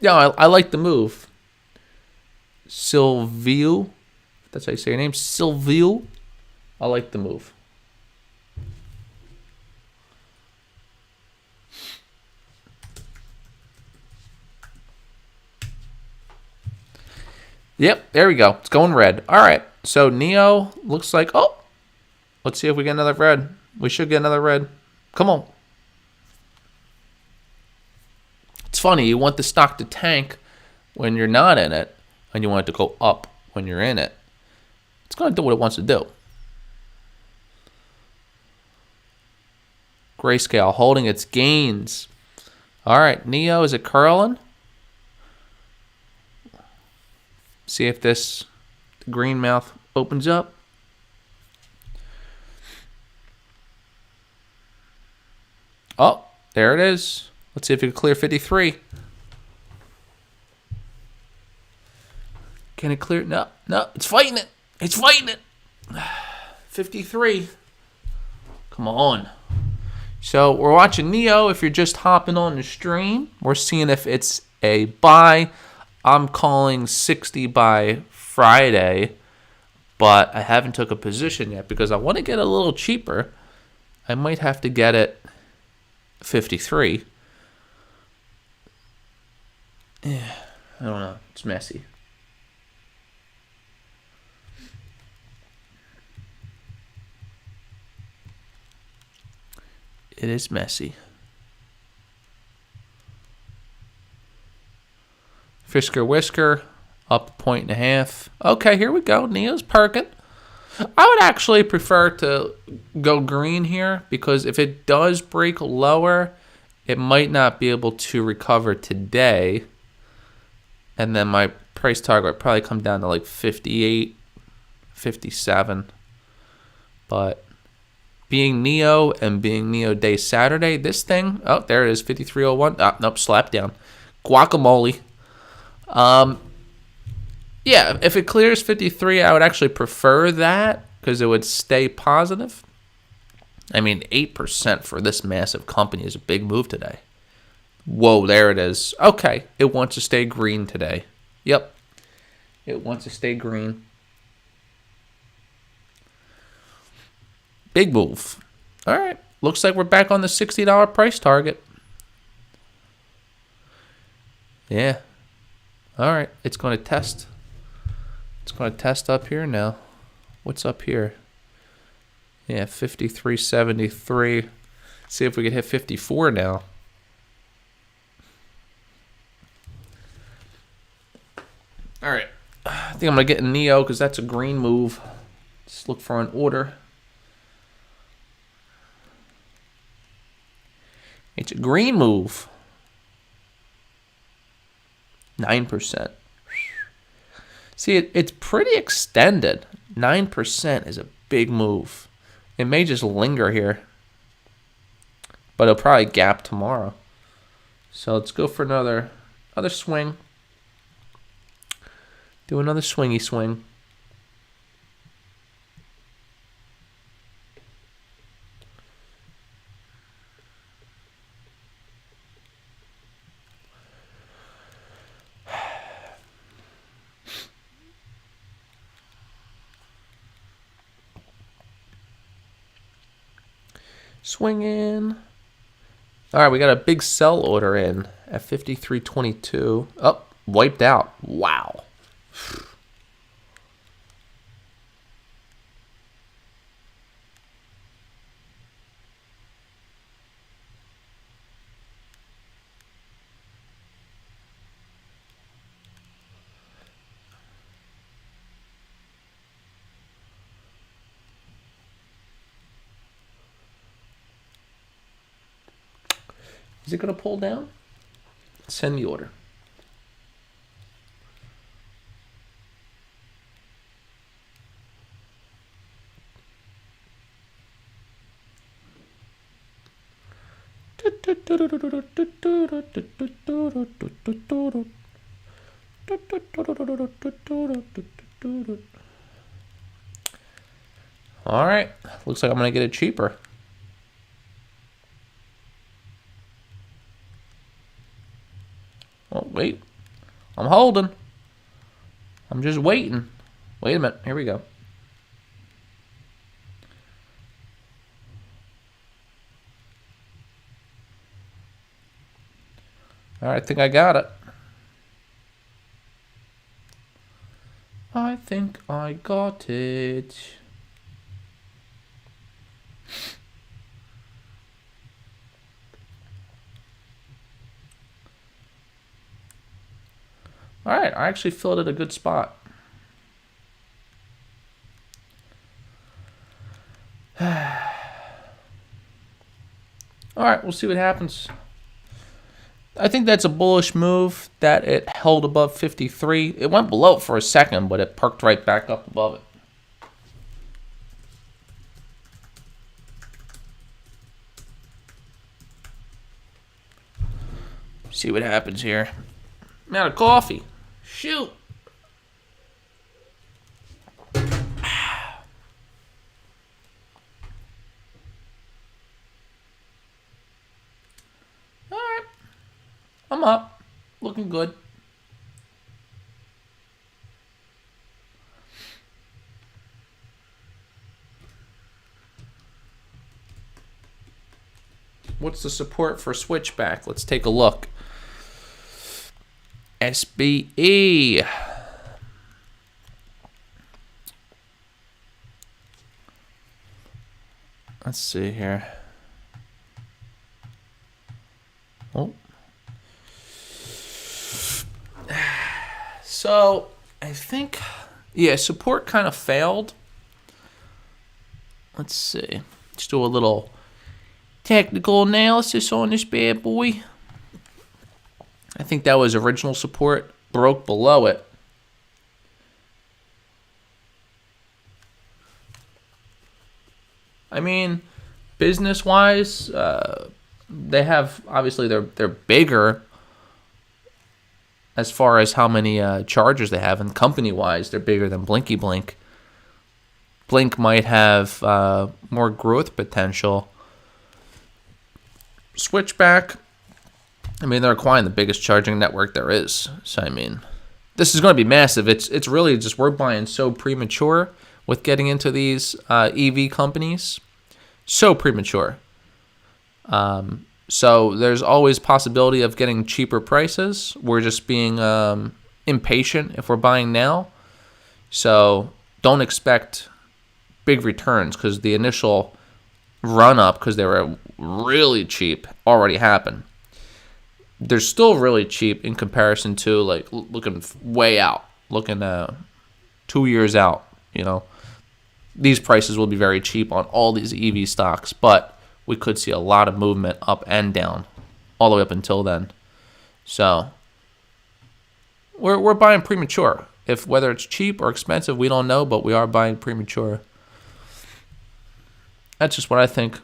Yeah, I like the move. Silvio, that's how you say your name. Silvio, I like the move. Yep, there we go. It's going red. All right, so NIO looks like, oh, let's see if we get another red. We should get another red. Come on. It's funny, you want the stock to tank when you're not in it, and you want it to go up when you're in it. It's going to do what it wants to do. Grayscale holding its gains. All right, NIO, is it curling? See if this green mouth opens up. Oh, there it is. Let's see if it can clear 53. Can it clear? No, it's fighting it. It's fighting it. 53. Come on. So we're watching NIO. If you're just hopping on the stream, we're seeing if it's a buy. I'm calling 60 by Friday, but I haven't took a position yet because I want to get a little cheaper. I might have to get it 53. Yeah, I don't know. It's messy. It is messy. Fisker Whisker, up 1.5. Okay, here we go. NIO's perking. I would actually prefer to go green here because if it does break lower, it might not be able to recover today. And then my price target would probably come down to like 58, 57. But being NIO and being NIO day Saturday, this thing, oh, there it is, 53.01. Ah, nope, slap down. Guacamole. Yeah, if it clears 53, I would actually prefer that because it would stay positive. I mean, 8% for this massive company is a big move today. Whoa, there it is. Okay, it wants to stay green today. Yep, it wants to stay green. Big move. All right, looks like we're back on the $60 price target. Yeah. All right, it's going to test. It's going to test up here now. What's up here? Yeah, 53.73. See if we can hit 54 now. All right. I think I'm going to get a NIO because that's a green move. Let's look for an order. It's a green move. 9%. See, it's pretty extended. 9% is a big move. It may just linger here, but it'll probably gap tomorrow. So let's go for another swing. Do another swingy swing. Swing in. All right, we got a big sell order in at 53.22. Oh, wiped out. Wow. Is it going to pull down? Send the order. All right. Looks like I'm going to get it cheaper. Oh, wait. I'm holding. I'm just waiting. Wait a minute. Here we go. All right, I think I got it. I think I got it. All right, I actually filled it a good spot. All right, we'll see what happens. I think that's a bullish move that it held above 53. It went below it for a second, but it perked right back up above it. See what happens here. I'm out of coffee. Shoot. All right. I'm up. Looking good. What's the support for switchback? Let's take a look. SBE. Let's see here. Oh. So, I think, yeah, support kind of failed. Let's see. Let's do a little technical analysis on this bad boy. I think that was original support, broke below it. I mean, business-wise, they have, obviously, they're bigger as far as how many chargers they have, and company-wise, they're bigger than Blinky Blink. Blink might have more growth potential. Switchback, I mean, they're acquiring the biggest charging network there is. So, I mean, this is going to be massive. It's really just we're buying so premature with getting into these EV companies. So premature. So there's always possibility of getting cheaper prices. We're just being impatient if we're buying now. So don't expect big returns because the initial run up, because they were really cheap, already happened. They're still really cheap in comparison to like looking way out, looking 2 years out. These prices will be very cheap on all these EV stocks, but we could see a lot of movement up and down all the way up until then. So we're buying premature. If whether it's cheap or expensive, we don't know, but we are buying premature. That's just what I think.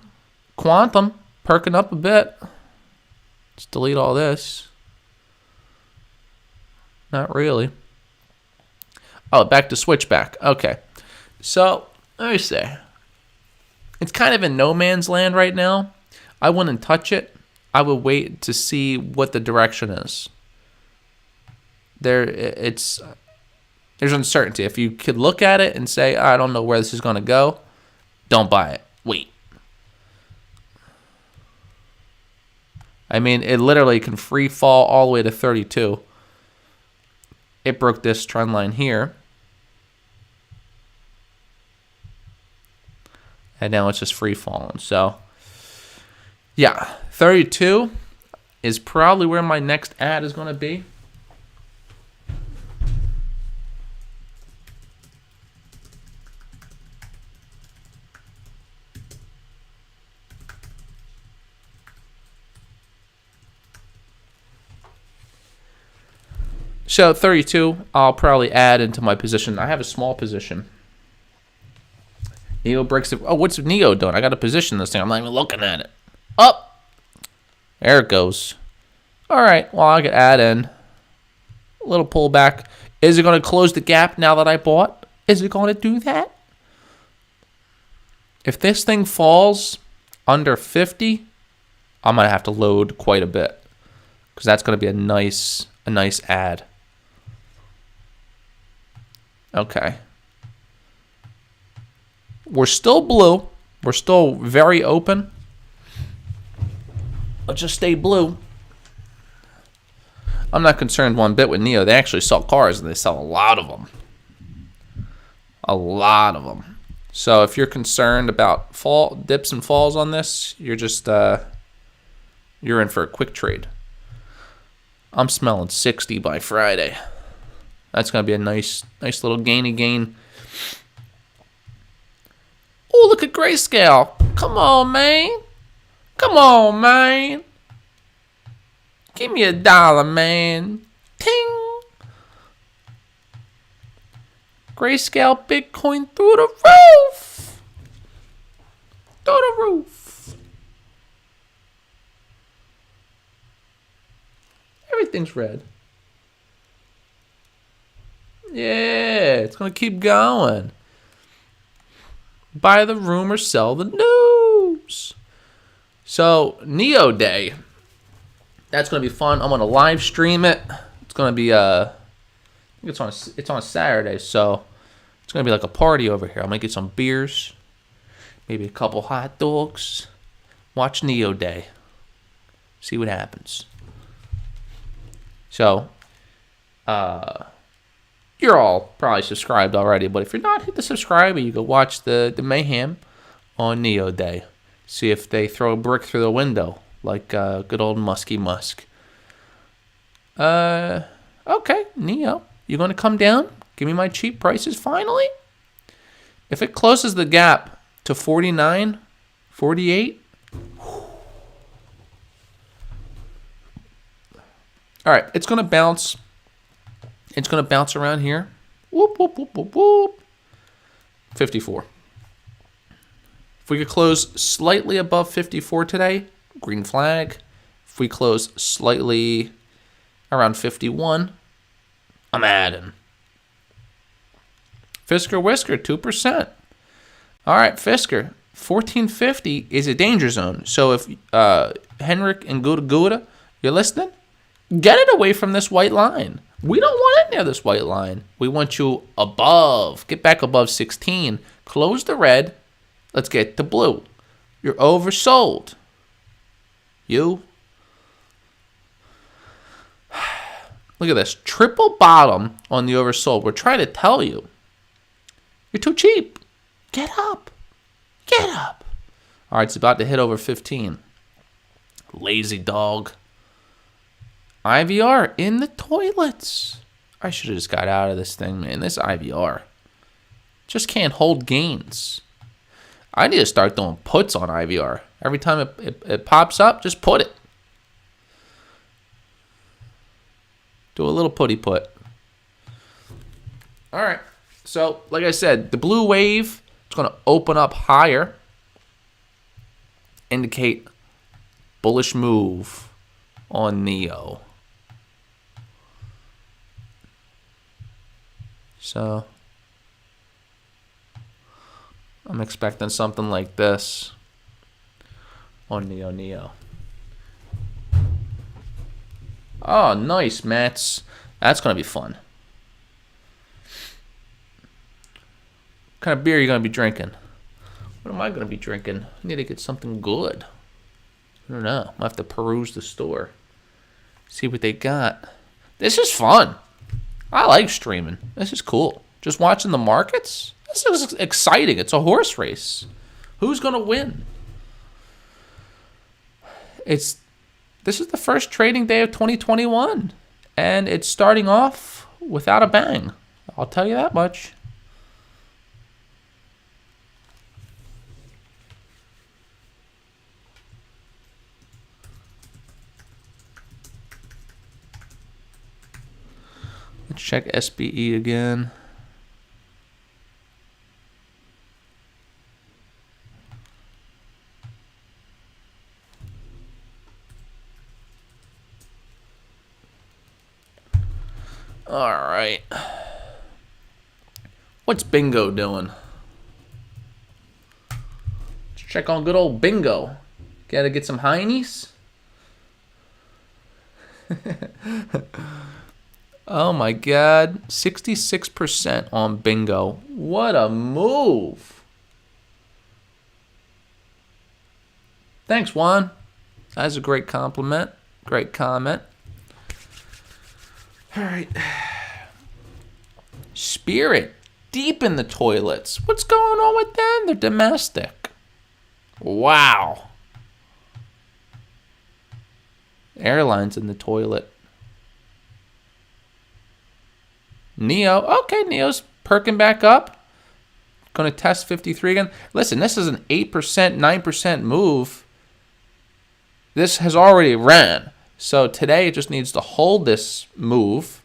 Quantum perking up a bit. Let's delete all this. Not really. Oh, back to switchback. Okay. So, let me see. It's kind of in no man's land right now. I wouldn't touch it. I would wait to see what the direction is. There's uncertainty. If you could look at it and say, I don't know where this is going to go, don't buy it. Wait. I mean, it literally can free fall all the way to 32. It broke this trend line here. And now it's just free falling. So, yeah, 32 is probably where my next ad is going to be. So 32, I'll probably add into my position. I have a small position. NIO breaks it. Oh, what's NIO doing? I got to position this thing. I'm not even looking at it. Up. There it goes. All right. Well, I could add in a little pullback. Is it going to close the gap now that I bought? Is it going to do that? If this thing falls under 50, I'm going to have to load quite a bit because that's going to be a nice ad. Okay. We're still blue. We're still very open. Let's just stay blue. I'm not concerned one bit with NIO. They actually sell cars, and they sell a lot of them. A lot of them. So if you're concerned about dips and falls on this, you're just you're in for a quick trade. I'm smelling 60 by Friday. That's going to be a nice little gainy gain. Oh, look at Grayscale. Come on, man. Come on, man. Give me $1, man. Ting. Grayscale Bitcoin through the roof. Through the roof. Everything's red. Yeah, it's going to keep going. Buy the rumor, sell the news. So, NIO Day. That's going to be fun. I'm going to live stream it. It's going to be I think it's on a Saturday, so it's going to be like a party over here. I'm going to get some beers, maybe a couple hot dogs. Watch NIO Day. See what happens. So, you're all probably subscribed already, but if you're not, hit the subscribe and you go watch the mayhem on NIO Day. See if they throw a brick through the window like good old Muskie Musk. Okay, NIO, you going to come down? Give me my cheap prices finally? If it closes the gap to 49, 48, all right, it's going to bounce. It's going to bounce around here. Whoop, whoop, whoop, whoop, whoop. 54. If we could close slightly above 54 today, green flag. If we close slightly around 51, I'm adding. Fisker Whisker, 2%. All right, Fisker, 1450 is a danger zone. So if Henrik and Gouda, you're listening, get it away from this white line. We don't want it near this white line. We want you above. Get back above 16. Close the red. Let's get to blue. You're oversold. You. Look at this. Triple bottom on the oversold. We're trying to tell you. You're too cheap. Get up. Get up. All right, it's about to hit over 15. Lazy dog. IVR in the toilets. I should have just got out of this thing, man. This IVR just can't hold gains. I need to start doing puts on IVR. Every time it pops up, just put it. Do a little putty put. All right. So, like I said, the blue wave is going to open up higher. Indicate bullish move on NIO. So, I'm expecting something like this on NIO. Oh, nice, Mats. That's going to be fun. What kind of beer are you going to be drinking? What am I going to be drinking? I need to get something good. I don't know. I'll have to peruse the store. See what they got. This is fun. I like streaming. This is cool. Just watching the markets. This is exciting. It's a horse race. Who's going to win? This is the first trading day of 2021. And it's starting off without a bang. I'll tell you that much. Let's check SBE again. All right. What's Bingo doing? Let's check on good old Bingo. Gotta get some heinies. Oh my God. 66% on Bingo. What a move. Thanks, Juan. That's a great compliment. Great comment. All right. Spirit, deep in the toilets. What's going on with them? They're domestic. Wow. Airlines in the toilet. NIO. Okay, NIO's perking back up. Going to test 53 again. Listen, this is an 8%, 9% move. This has already ran. So today it just needs to hold this move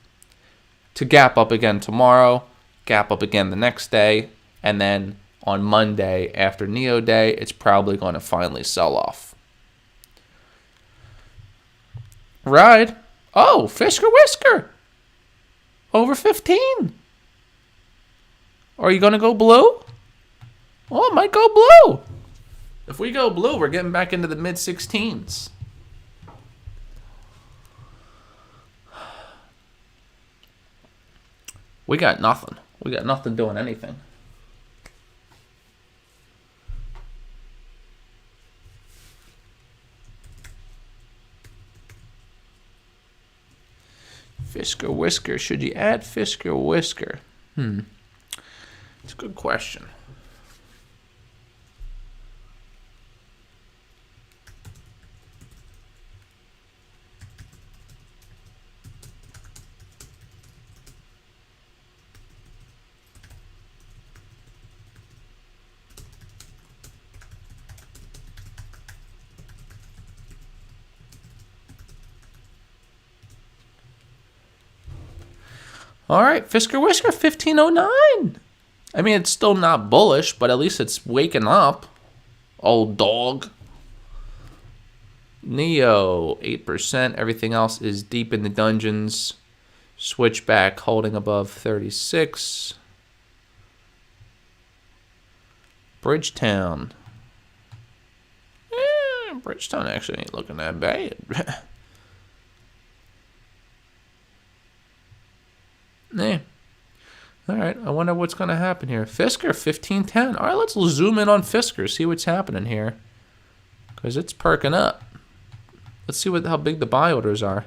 to gap up again tomorrow, gap up again the next day, and then on Monday after NIO Day, it's probably going to finally sell off. Ride. Oh, Fisker Whisker. Over 15. Are you going to go blue? Well, it might go blue. If we go blue, we're getting back into the mid-16s. We got nothing. We got nothing doing anything. Fisker Whisker. Should you add Fisker Whisker? It's a good question. All right, Fisker Whisker, 1509. I mean, it's still not bullish, but at least it's waking up. Old dog. NIO, 8%. Everything else is deep in the dungeons. Switchback holding above 36. Bridgetown. Bridgetown actually ain't looking that bad. Yeah. All right. I wonder what's going to happen here. Fisker, 1510. All right, let's zoom in on Fisker, see what's happening here. Because it's perking up. Let's see how big the buy orders are.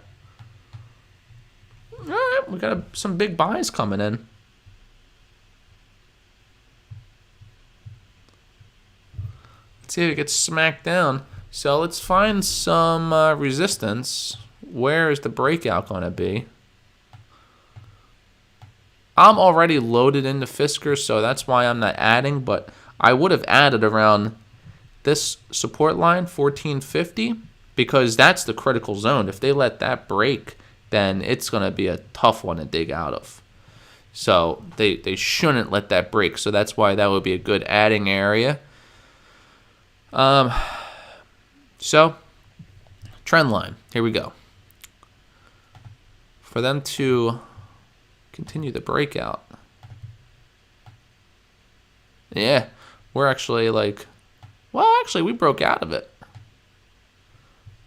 All right, we got some big buys coming in. See if it gets smacked down. So let's find some resistance. Where is the breakout going to be? I'm already loaded into Fisker, so that's why I'm not adding, but I would have added around this support line, 1450, because that's the critical zone. If they let that break, then it's going to be a tough one to dig out of. So they shouldn't let that break. So that's why that would be a good adding area. So trend line. Here we go. For them to continue the breakout. Yeah, we're actually like, well, actually we broke out of it.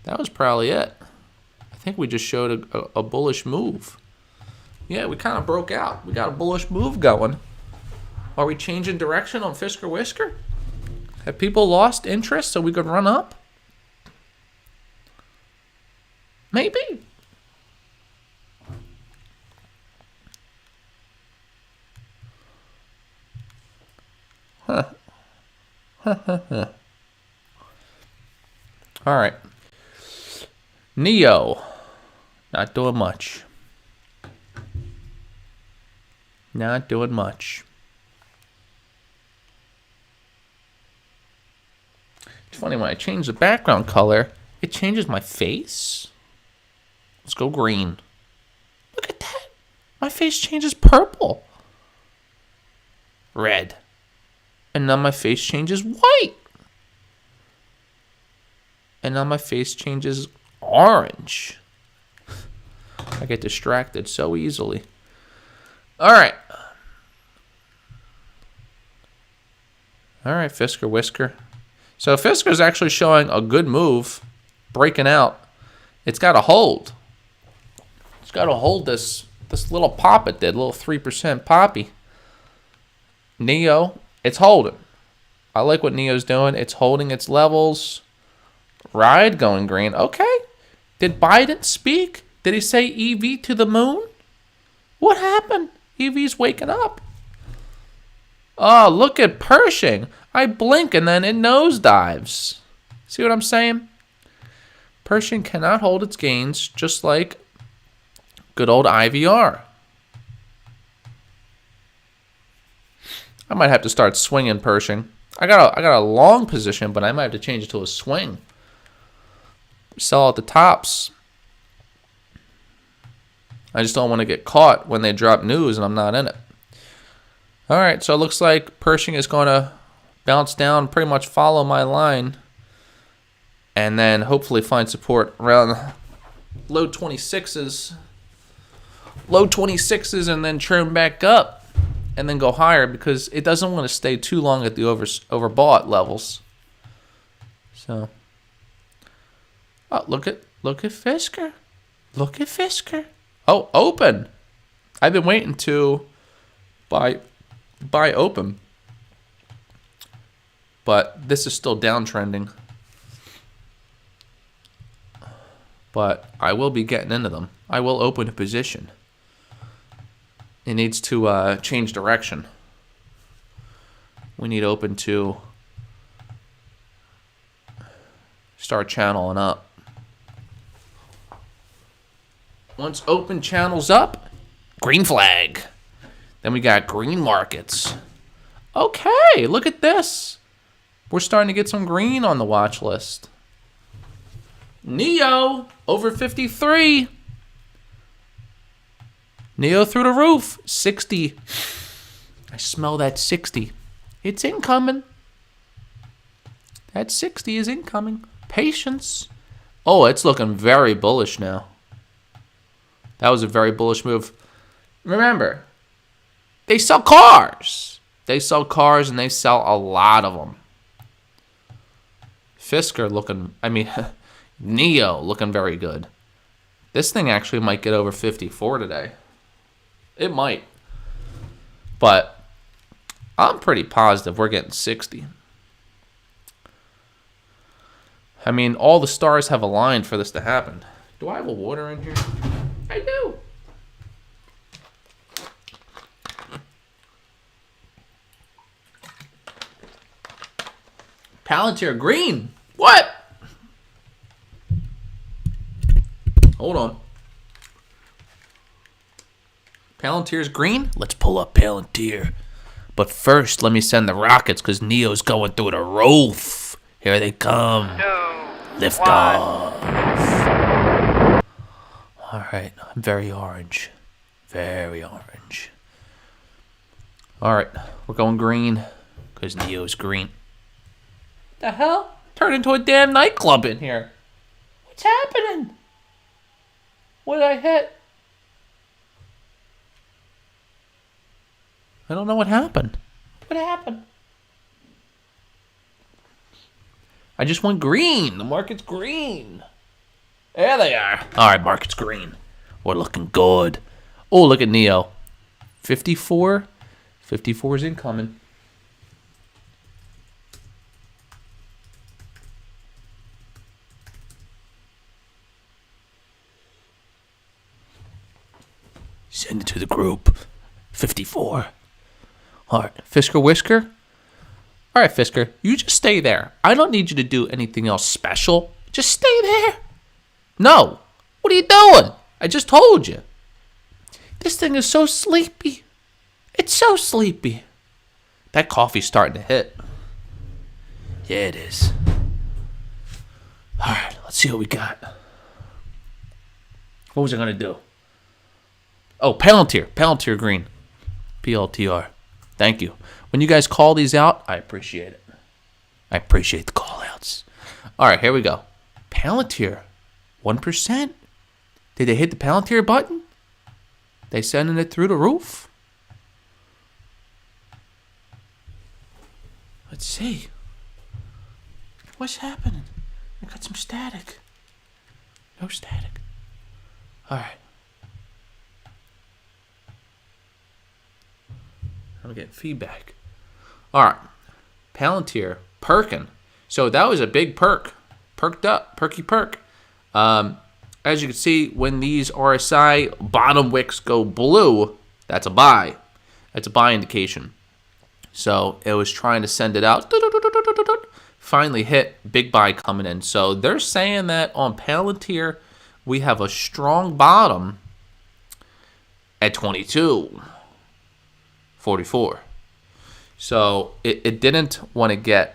That was probably it. I think we just showed a bullish move. Yeah, we kind of broke out. We got a bullish move going. Are we changing direction on Fisker Whisker? Have people lost interest so we could run up? Maybe. Huh. All right. NIO. Not doing much. Not doing much. It's funny, when I change the background color, it changes my face. Let's go green. Look at that. My face changes purple. Red. And now my face changes white. And now my face changes orange. I get distracted so easily. All right. All right, Fisker Whisker. So Fisker's actually showing a good move, breaking out. It's got to hold. It's got to hold this little pop it did, little 3% poppy. NIO, it's holding. I like what NIO's doing. It's holding its levels. Ride going green. Okay. Did Biden speak? Did he say EV to the moon? What happened? EV's waking up. Oh, look at Pershing. I blink and then it nosedives. See what I'm saying? Pershing cannot hold its gains, just like good old IVR. I might have to start swinging Pershing. I got a long position, but I might have to change it to a swing. Sell at the tops. I just don't want to get caught when they drop news and I'm not in it. All right, so it looks like Pershing is going to bounce down, pretty much follow my line, and then hopefully find support around low 26s. Low 26s and then turn back up and then go higher because it doesn't want to stay too long at the overbought levels. So, oh, look at Fisker. Look at Fisker. Oh, open. I've been waiting to buy open. But this is still downtrending. But I will be getting into them. I will open a position. It needs to change direction. We need open to start channeling up. Once open channels up, green flag. Then we got green markets. Okay, look at this. We're starting to get some green on the watch list. NIO over 53. NIO through the roof. 60. I smell that 60. It's incoming. That 60 is incoming. Patience. Oh, it's looking very bullish now. That was a very bullish move. Remember, they sell cars. They sell cars and they sell a lot of them. Fisker looking, NIO looking very good. This thing actually might get over 54 today. It might. But I'm pretty positive we're getting 60. All the stars have aligned for this to happen. Do I have a water in here? I do. Palantir green. What? Hold on. Palantir's green? Let's pull up Palantir. But first, let me send the rockets because NIO's going through the roof. Here they come. 2, Lift 1. off. All right. I'm very orange. Very orange. All right. We're going green because NIO's green. The hell? Turned into a damn nightclub in here. What's happening? What did I hit? I don't know what happened. What happened? I just went green. The market's green. There they are. All right, market's green. We're looking good. Oh, look at NIO. 54. 54 is incoming. Send it to the group. 54. All right, Fisker Whisker. All right, Fisker, you just stay there. I don't need you to do anything else special. Just stay there. No. What are you doing? I just told you. This thing is so sleepy. It's so sleepy. That coffee's starting to hit. Yeah, it is. All right, let's see what we got. What was I going to do? Oh, Palantir. Palantir green. PLTR. Thank you. When you guys call these out, I appreciate it. I appreciate the call outs. All right, here we go. Palantir. 1%. Did they hit the Palantir button? They sending it through the roof? Let's see. What's happening? I got some static. No static. All right. I'm getting feedback. All right. Palantir. Perkin. So that was a big perk. Perked up. Perky perk. As you can see, when these RSI bottom wicks go blue, that's a buy. That's a buy indication. So it was trying to send it out. Finally hit. Big buy coming in. So they're saying that on Palantir, we have a strong bottom at 22.44. So it didn't want to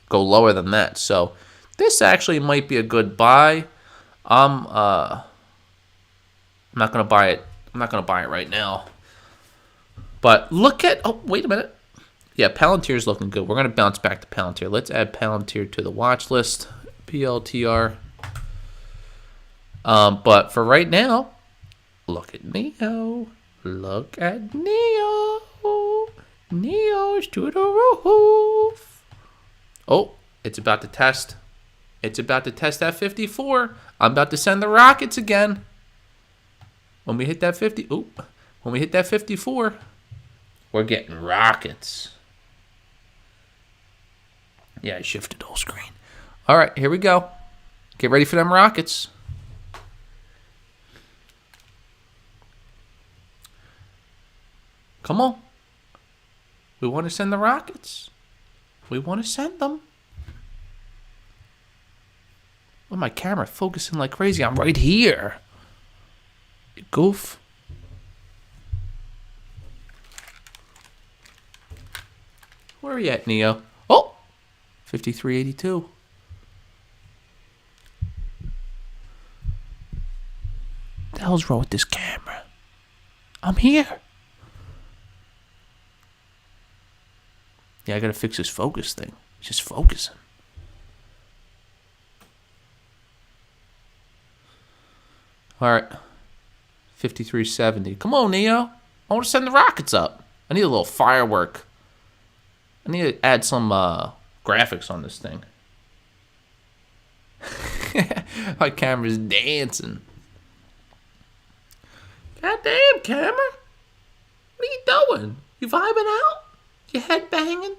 go lower than that. So this actually might be a good buy. I'm not gonna buy it. I'm not gonna buy it right now. But look at wait a minute. Yeah, Palantir's looking good. We're gonna bounce back to Palantir. Let's add Palantir to the watch list. PLTR. But for right now, look at NIO. Look at NIO. NIO's to the roof. Oh, it's about to test. It's about to test that 54. I'm about to send the rockets again. When we hit that 50, when we hit that 54, we're getting rockets. Yeah, I shifted whole screen. All right, here we go. Get ready for them rockets. Come on. We want to send the rockets. We want to send them. Well, my camera focusing like crazy. I'm right here. You goof. Where are you at, NIO? Oh! 53.82. What the hell's wrong with this camera? I'm here. Yeah, I gotta fix this focus thing. It's just focusing. All right. 53.70. Come on, NIO. I want to send the rockets up. I need a little firework. I need to add some graphics on this thing. My camera's dancing. Goddamn, camera. What are you doing? You vibing out? Your head banging?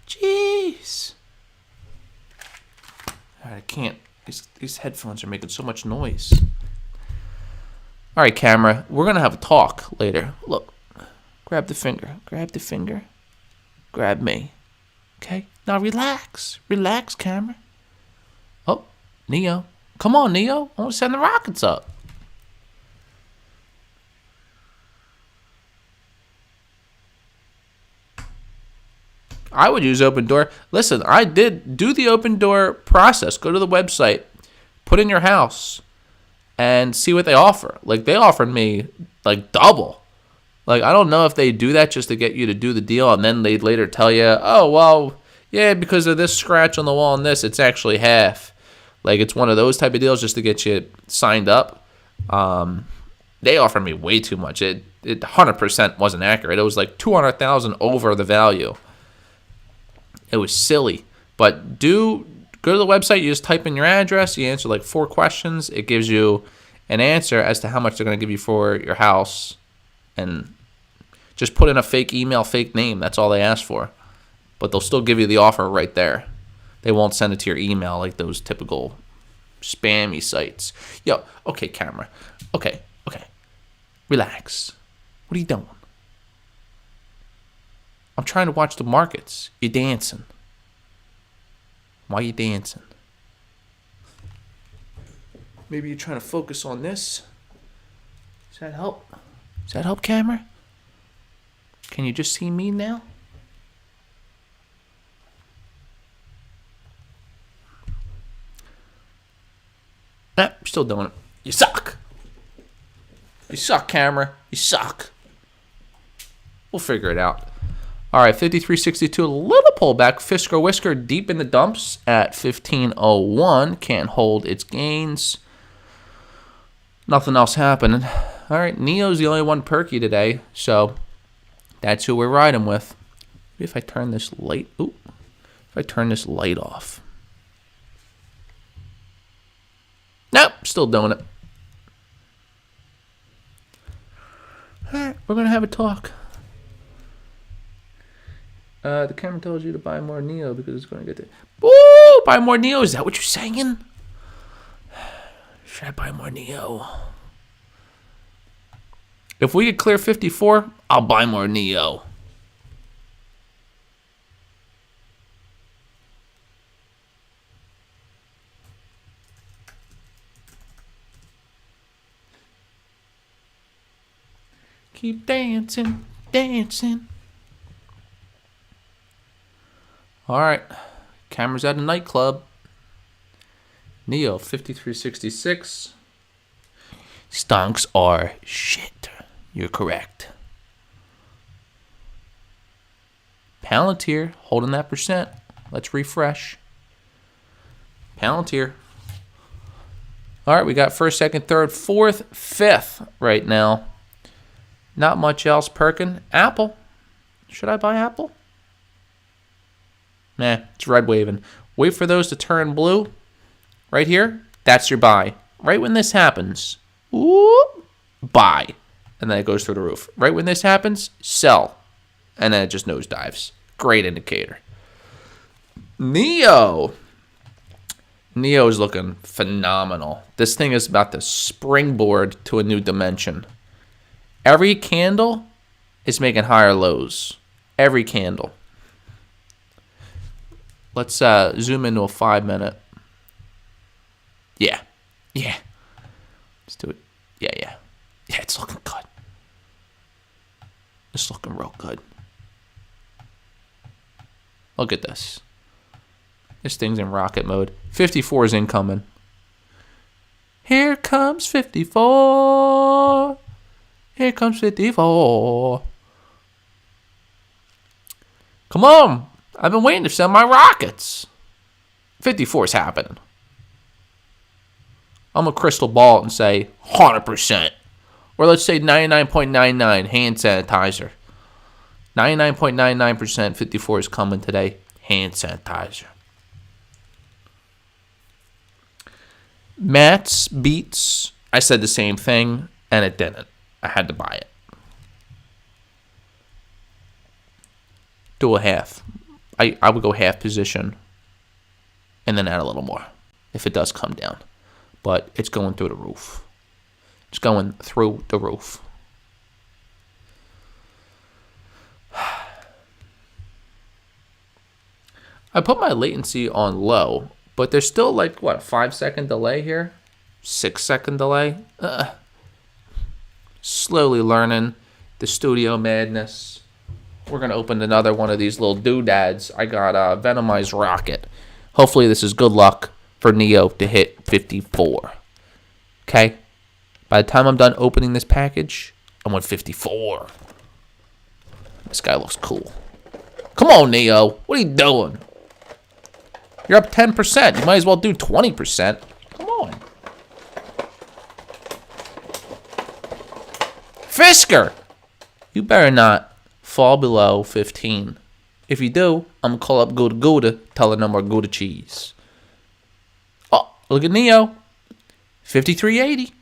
Jeez. All right, I can't. These headphones are making so much noise. All right, camera. We're going to have a talk later. Look. Grab the finger. Grab the finger. Grab me. Okay? Now relax. Relax, camera. Oh, NIO. Come on, NIO. I want to send the rockets up. I would use open door. Listen, I did do the open door process. Go to the website, put in your house, and see what they offer. Like, they offered me, like, double. Like, I don't know if they do that just to get you to do the deal, and then they later tell you, oh, well, yeah, because of this scratch on the wall and this, it's actually half. Like, it's one of those type of deals just to get you signed up. They offered me way too much. It 100% wasn't accurate. It was like $200,000 over the value. It was silly. But go to the website. You just type in your address. You answer like 4 questions. It gives you an answer as to how much they're going to give you for your house. And just put in a fake email, fake name. That's all they ask for. But they'll still give you the offer right there. They won't send it to your email like those typical spammy sites. Yo, okay, camera. Okay. Relax. What are you doing? I'm trying to watch the markets. You're dancing. Why are you dancing? Maybe you're trying to focus on this. Does that help? Does that help, camera? Can you just see me now? Nah, still doing it. You suck. You suck, camera. You suck. We'll figure it out. All right, 53.62, a little pullback. Fisker Whisker deep in the dumps at 15.01. Can't hold its gains. Nothing else happening. All right, NIO's the only one perky today, so that's who we're riding with. Maybe if I turn this light, if I turn this light off. Nope, still doing it. All right, we're going to have a talk. The camera tells you to buy more NIO because it's going to get there. Woo! Buy more NIO. Is that what you're saying? Should I buy more NIO? If we could clear 54, I'll buy more NIO. Keep dancing, dancing. All right, camera's at a nightclub. NIO 53.66. Stonks are shit. You're correct. Palantir holding that percent. Let's refresh. Palantir. All right, we got first, second, third, fourth, fifth right now. Not much else perking. Apple. Should I buy Apple? Nah, it's red waving. Wait for those to turn blue. Right here, that's your buy. Right when this happens, whoop, buy. And then it goes through the roof. Right when this happens, sell. And then it just nosedives. Great indicator. NIO. NIO is looking phenomenal. This thing is about to springboard to a new dimension. Every candle is making higher lows. Every candle. Let's zoom into a 5-minute. Yeah. Let's do it. Yeah, it's looking good. It's looking real good. Look at this. This thing's in rocket mode. 54 is incoming. Here comes 54. Here comes 54. Come on. I've been waiting to send my rockets. 54 is happening. I'm a crystal ball and say 100%. Or let's say 99.99 hand sanitizer. 99.99% 54 is coming today. Hand sanitizer. Matt's Beats. I said the same thing and it didn't. I had to buy it. Do a half. I would go half position and then add a little more if it does come down. But it's going through the roof. It's going through the roof. I put my latency on low, but there's still like, what, 5-second delay here? 6-second delay? Slowly learning the studio madness. We're going to open another one of these little doodads. I got a Venomized Rocket. Hopefully this is good luck for NIO to hit 54. Okay? By the time I'm done opening this package, I'm on 54. This guy looks cool. Come on, NIO. What are you doing? You're up 10%. You might as well do 20%. Come on. Fisker! You better not fall below 15. If you do, I'm going to call up Gouda Gouda, tell her no more Gouda cheese. Oh, look at NIO. 53.80.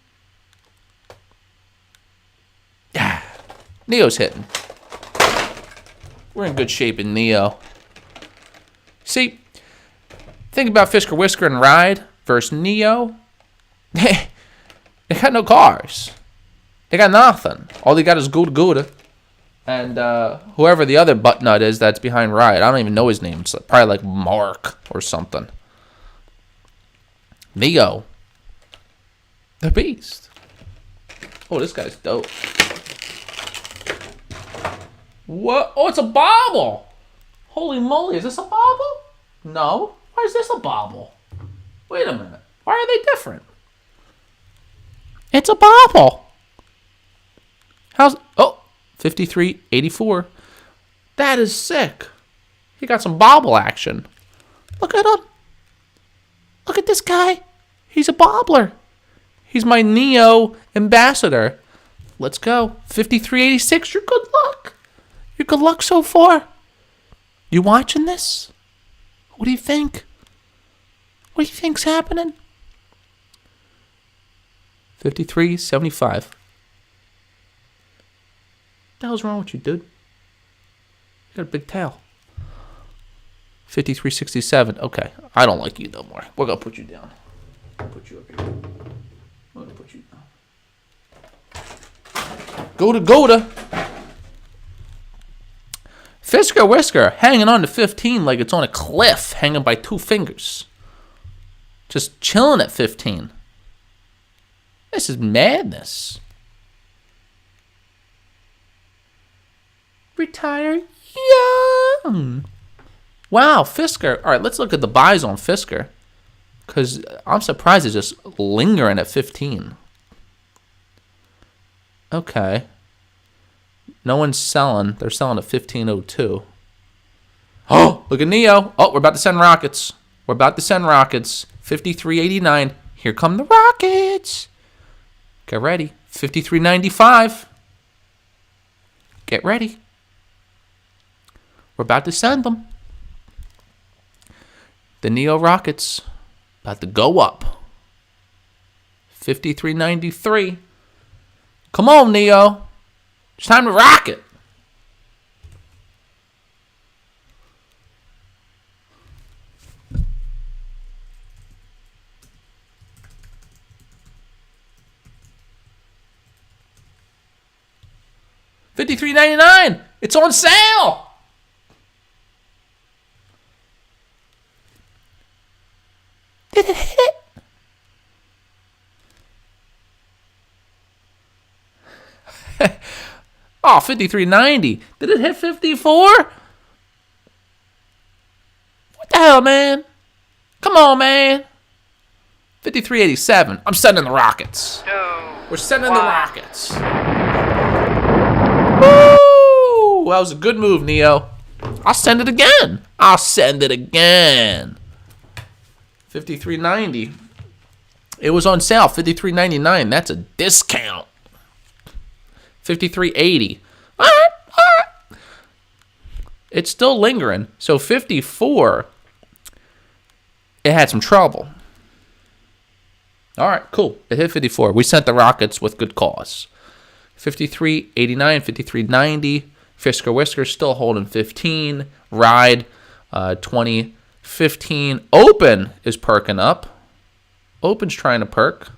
Yeah. NIO's hitting. We're in good shape in NIO. See, think about Fisker Whisker and Ride versus NIO. They got no cars. They got nothing. All they got is Gouda Gouda. And whoever the other butt nut is that's behind Ride. I don't even know his name. It's probably like Mark or something. NIO. The beast. Oh, this guy's dope. What? Oh, it's a bobble. Holy moly, is this a bobble? No. Why is this a bobble? Wait a minute. Why are they different? It's a bobble. How's... Oh, 53.84. That is sick. He got some bobble action. Look at him. Look at this guy. He's a bobbler. He's my NIO ambassador. Let's go. 53.86. You're good luck. You're good luck so far. You watching this? What do you think? What do you think's happening? 53.75. What the hell's wrong with you, dude? You got a big tail. 53.67. Okay. I don't like you no more. We're going to put you down. Put you up here. We're going to put you down. Gouda Gouda. Fisker Whisker hanging on to 15 like it's on a cliff, hanging by 2 fingers. Just chilling at 15. This is madness. Retire young. Wow, Fisker. All right, let's look at the buys on Fisker. Because I'm surprised it's just lingering at 15. Okay. No one's selling. They're selling at 15.02. Oh, look at NIO. Oh, we're about to send rockets. We're about to send rockets. 53.89. Here come the rockets. Get ready. 53.95. Get ready. We're about to send them. The NIO rockets about to go up. 53.93. Come on, NIO. It's time to rock it. $53.99. It's on sale. Did it hit it? Oh, 53.90. Did it hit 54? What the hell, man? Come on, man. 53.87. I'm sending the rockets. We're sending the rockets. Woo! That was a good move, NIO. I'll send it again. I'll send it again. 53.90. It was on sale. 53.99. That's a discount. 53.80. All right. It's still lingering. So 54, it had some trouble. All right, cool. It hit 54. We sent the rockets with good cause. 53.89, 53.90. Fisker Whisker still holding 15. Ride 20. 15. Open is perking up. Open's trying to perk.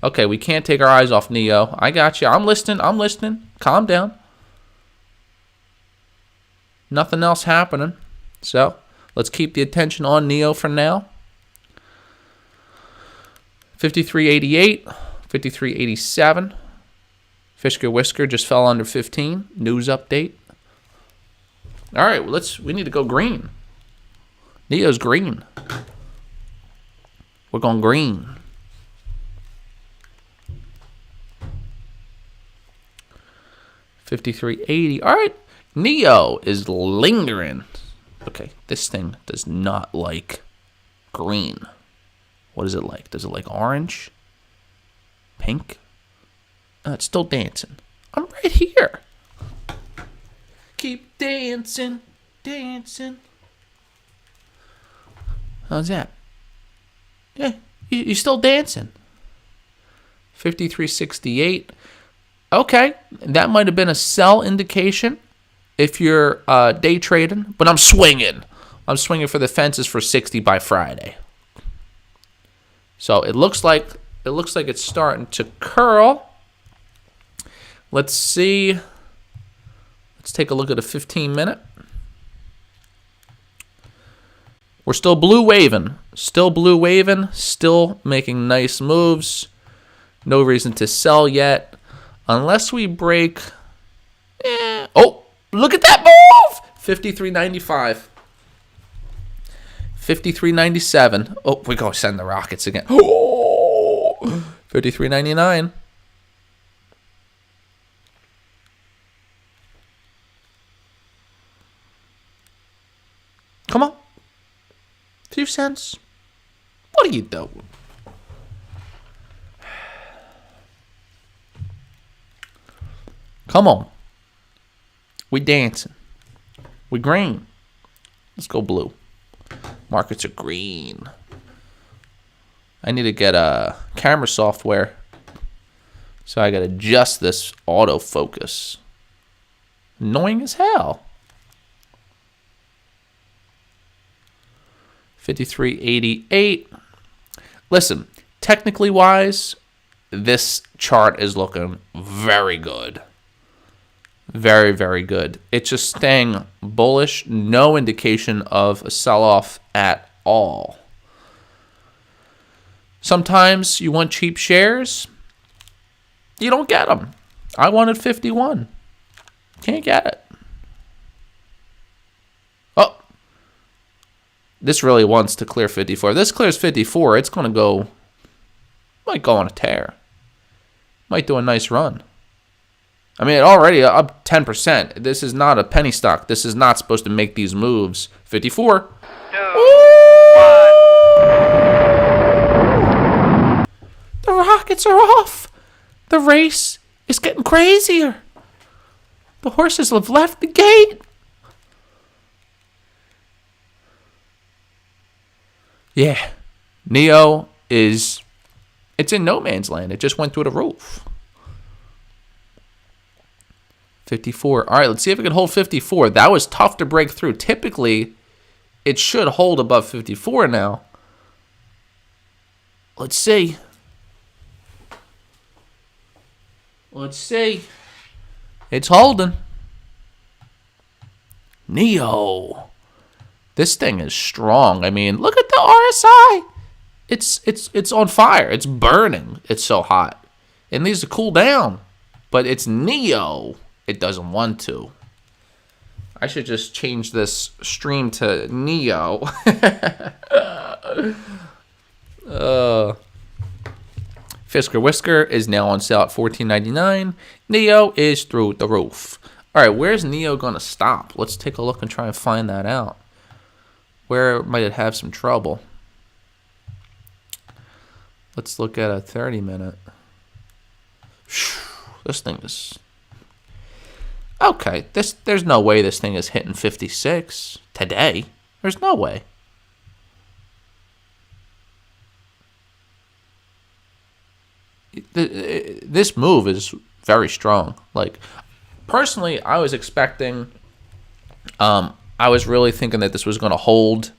Okay, we can't take our eyes off NIO. I got you. I'm listening. Calm down. Nothing else happening. So, Let's keep the attention on NIO for now. 53.88, 53.87. Fisker Whisker just fell under 15. News update. All right, we need to go green. NIO's green. We're going green. $53.80. All right, NIO is lingering. Okay, this thing does not like green. What is it like? Does it like orange? Pink? It's still dancing. I'm right here. Keep dancing, dancing. How's that? Yeah, you're still dancing. 53.68. Okay, that might have been a sell indication if you're day trading, but I'm swinging. I'm swinging for the fences for 60 by Friday. So it looks like it's starting to curl. Let's see. Let's take a look at a 15-minute. We're still blue waving. Still blue waving. Still making nice moves. No reason to sell yet. Unless we break. Oh, look at that move! 53.95. 53.97. Oh, we're going to send the rockets again. Oh, 53.99. Come on. Few cents. What are you doing? Come on. We dancing. We green. Let's go blue. Markets are green. I need to get a camera software. So I got to adjust this autofocus. Annoying as hell. 53.88. Listen, technically wise, this chart is looking very good. Very, very good. It's just staying bullish. No indication of a sell-off at all. Sometimes you want cheap shares. You don't get them. I wanted 51. Can't get it. Oh. This really wants to clear 54. If this clears 54, it's going to go, might go on a tear. Might do a nice run. I mean, it already up 10%. This is not a penny stock. This is not supposed to make these moves. 54. 2, 1. The rockets are off. The race is getting crazier. The horses have left the gate. Yeah. NIO is, it's in no man's land. It just went through the roof. 54. All right, let's see if it can hold 54. That was tough to break through. Typically, it should hold above 54 now. Let's see. Let's see. It's holding. NIO. This thing is strong. I mean, look at the RSI. It's on fire. It's burning. It's so hot. It needs to cool down. But it's NIO. It doesn't want to. I should just change this stream to NIO. Fisker Whisker is now on sale at $14.99. NIO is through the roof. All right, where's NIO going to stop? Let's take a look and try and find that out. Where might it have some trouble? Let's look at a 30-minute. This thing is... Okay, there's no way this thing is hitting 56 today. There's no way. This move is very strong. Like, personally, I was expecting, I was really thinking that this was going to hold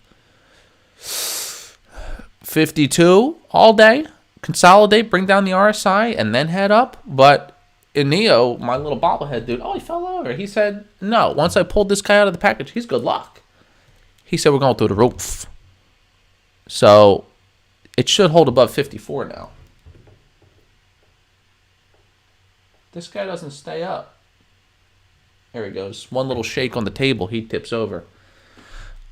52 all day, consolidate, bring down the RSI, and then head up. But in NIO, my little bobblehead dude, he fell over. He said, no, once I pulled this guy out of the package, he's good luck. He said we're going through the roof. So it should hold above 54 now. This guy doesn't stay up. There he goes. One little shake on the table. He tips over.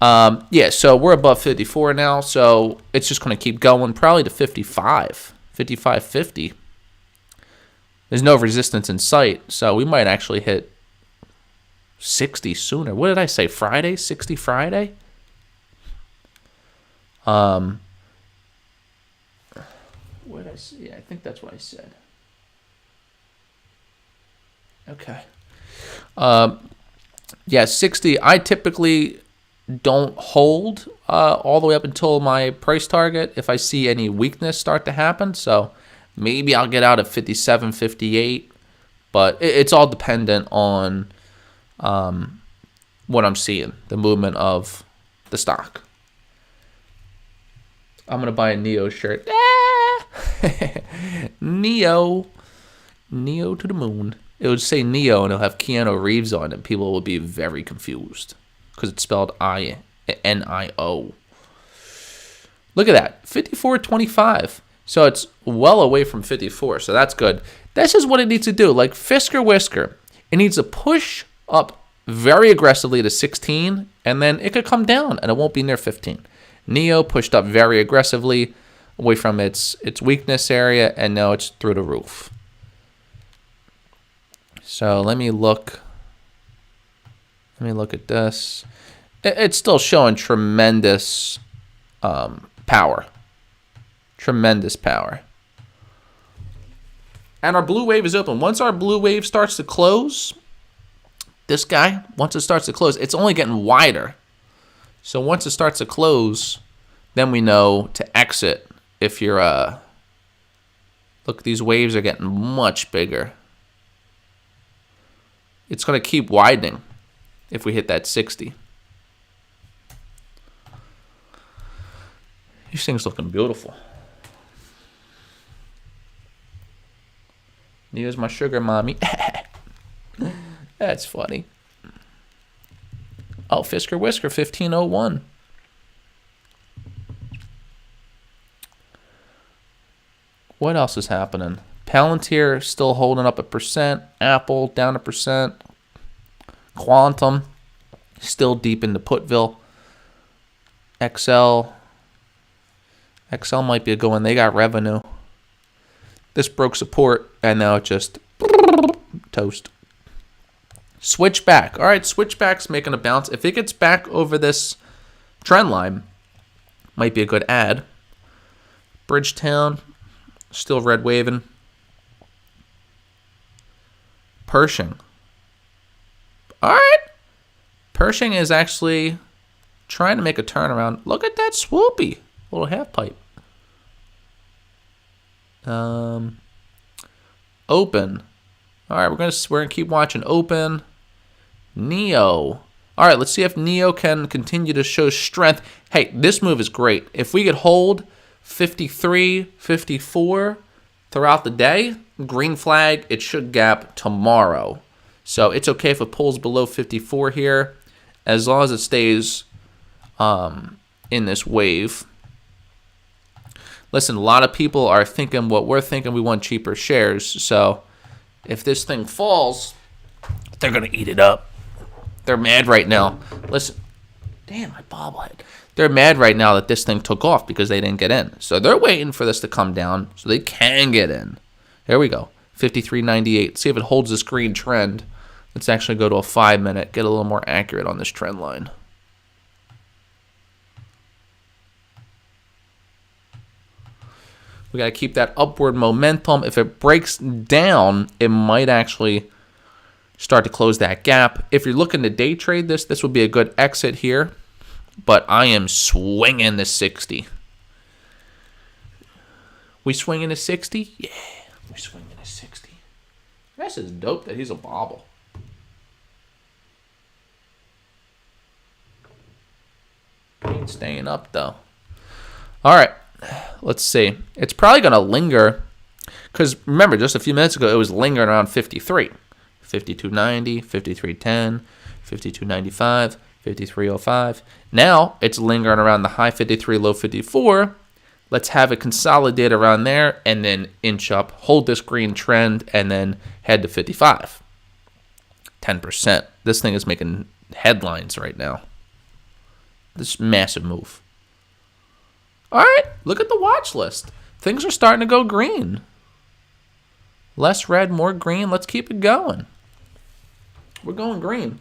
Yeah, so we're above 54 now. So it's just going to keep going probably to 55. 55.50. There's no resistance in sight. So we might actually hit 60 sooner. What did I say? Friday? 60 Friday? What did I say? Yeah, I think that's what I said. Okay. Yeah, 60. I typically don't hold all the way up until my price target if I see any weakness start to happen. So maybe I'll get out at 57, 58. But it's all dependent on what I'm seeing, the movement of the stock. I'm going to buy a NIO shirt. NIO. NIO to the moon. It would say NIO and it'll have Keanu Reeves on it. People will be very confused because it's spelled NIO. Look at that. 54.25. So it's well away from 54. So that's good. This is what it needs to do. Like Fisker Whisker. It needs to push up very aggressively to 16 and then it could come down and it won't be near 15. NIO pushed up very aggressively away from its weakness area, and now it's through the roof. So let me look at this. It's still showing tremendous power. Tremendous power. And our blue wave is open. Once our blue wave starts to close, this guy, once it starts to close, it's only getting wider. So once it starts to close, then we know to exit if you're look, these waves are getting much bigger. It's going to keep widening if we hit that 60. These things looking beautiful. Here's my sugar mommy. That's funny. Oh, Fisker Whisker, 1501. What else is happening? Palantir still holding up 1%. Apple down 1%. Quantum still deep into Putville. XL might be a good one. They got revenue. This broke support, and now it just toast. Switchback. All right, Switchback's making a bounce. If it gets back over this trend line, might be a good add. Bridgetown, still red waving. Pershing. All right. Pershing is actually trying to make a turnaround. Look at that swoopy little half pipe. Open. All right, we're gonna keep watching open. NIO. All right, let's see if NIO can continue to show strength. Hey, this move is great. If we could hold 53, 54 throughout the day, green flag, it should gap tomorrow. So it's okay if it pulls below 54 here, as long as it stays in this wave. Listen, a lot of people are thinking what we're thinking. We want cheaper shares. So if this thing falls, they're going to eat it up. They're mad right now. Listen, damn, my bobblehead. They're mad right now that this thing took off because they didn't get in. So they're waiting for this to come down so they can get in. Here we go. 53.98. See if it holds this green trend. Let's actually go to a 5-minute, get a little more accurate on this trend line. We got to keep that upward momentum. If it breaks down, it might actually start to close that gap. If you're looking to day trade this would be a good exit here. But I am swinging to 60. We swinging to 60? Yeah, we swinging to 60. This is dope that he's a bobble. Ain't staying up, though. All right, let's see. It's probably going to linger. Because remember, just a few minutes ago, it was lingering around 53. 52.90, 53.10, 52.95, 53.05. Now it's lingering around the high 53, low 54. Let's have it consolidate around there and then inch up, hold this green trend, and then head to 55. 10%. This thing is making headlines right now. This massive move. All right, look at the watch list. Things are starting to go green. Less red, more green. Let's keep it going. We're going green.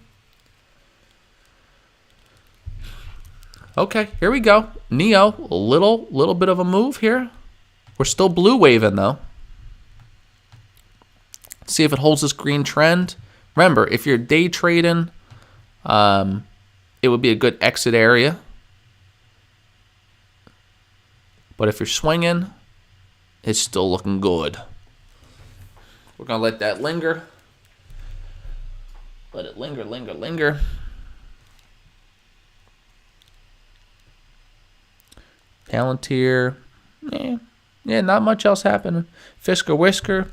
Okay, here we go. NIO, a little bit of a move here. We're still blue waving though. See if it holds this green trend. Remember, if you're day trading, it would be a good exit area. But if you're swinging, it's still looking good. We're going to let that linger. Let it linger, linger, linger. Palantir. Yeah, not much else happening. Fisker Whisker.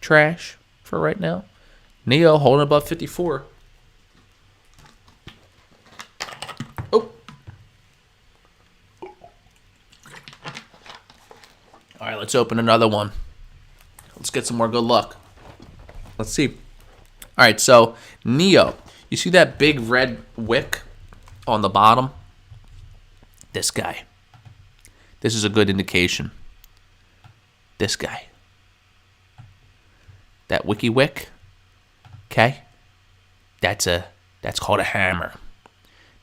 Trash for right now. NIO holding above 54. Oh. All right, let's open another one. Let's get some more good luck. Let's see. All right, so NIO. You see that big red wick on the bottom? This guy. This is a good indication. This guy. That wicky wick. Okay? That's called a hammer.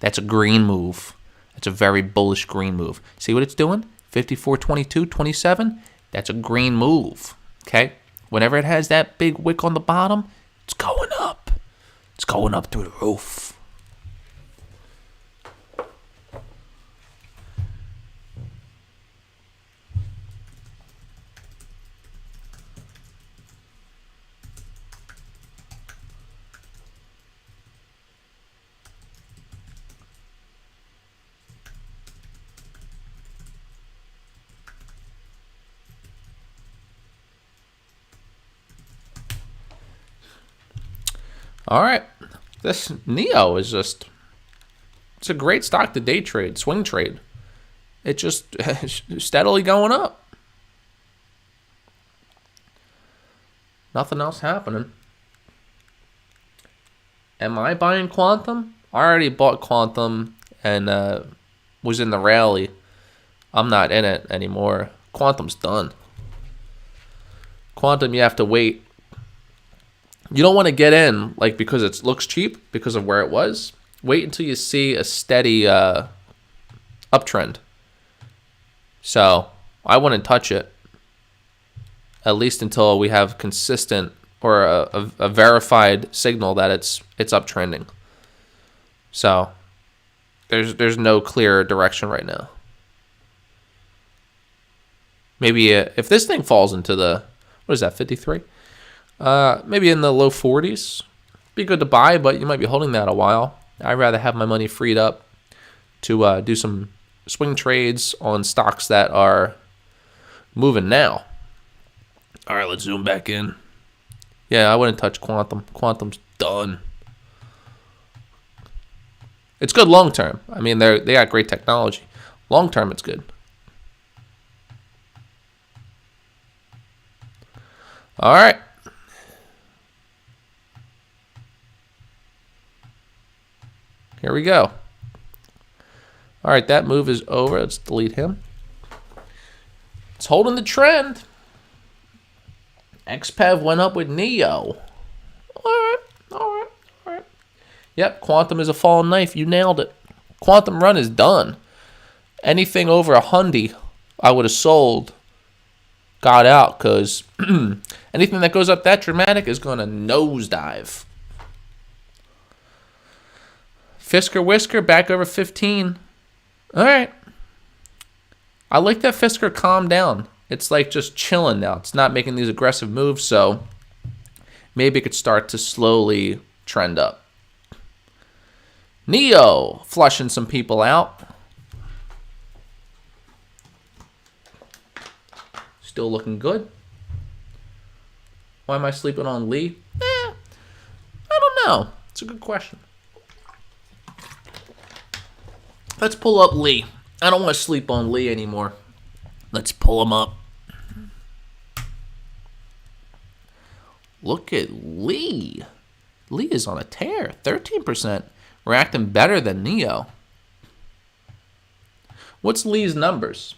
That's a green move. That's a very bullish green move. See what it's doing? 54, 22, 27. That's a green move. Okay? Whenever it has that big wick on the bottom, it's going up. It's going up through the roof. All right. This NIO is just, it's a great stock to day trade, swing trade. It just steadily going up. Nothing else happening. Am I buying Quantum? I already bought Quantum and was in the rally. I'm not in it anymore. Quantum's done. Quantum, you have to wait. You don't want to get in like because it looks cheap because of where it was. Wait until you see a steady uptrend. So I wouldn't touch it, at least until we have consistent or a verified signal that it's uptrending. So there's no clear direction right now. Maybe if this thing falls into the, what is that, 53? Maybe in the low 40s. Be good to buy, but you might be holding that a while. I'd rather have my money freed up to do some swing trades on stocks that are moving now. All right, let's zoom back in. Yeah, I wouldn't touch Quantum. Quantum's done. It's good long term. I mean, they got great technology. Long term, it's good. All right. Here we go. All right, that move is over. Let's delete him. It's holding the trend. XPEV went up with NIO. All right. Yep, Quantum is a fallen knife. You nailed it. Quantum run is done. Anything over $100, I would have sold. Got out, because anything that goes up that dramatic is going to nosedive. Fisker Whisker back over 15. All right. I like that Fisker calmed down. It's like just chilling now. It's not making these aggressive moves, so maybe it could start to slowly trend up. NIO flushing some people out. Still looking good. Why am I sleeping on Lee? I don't know. It's a good question. Let's pull up Lee. I don't want to sleep on Lee anymore. Let's pull him up. Look at Lee. Lee is on a tear. 13%. We're acting better than NIO. What's Lee's numbers?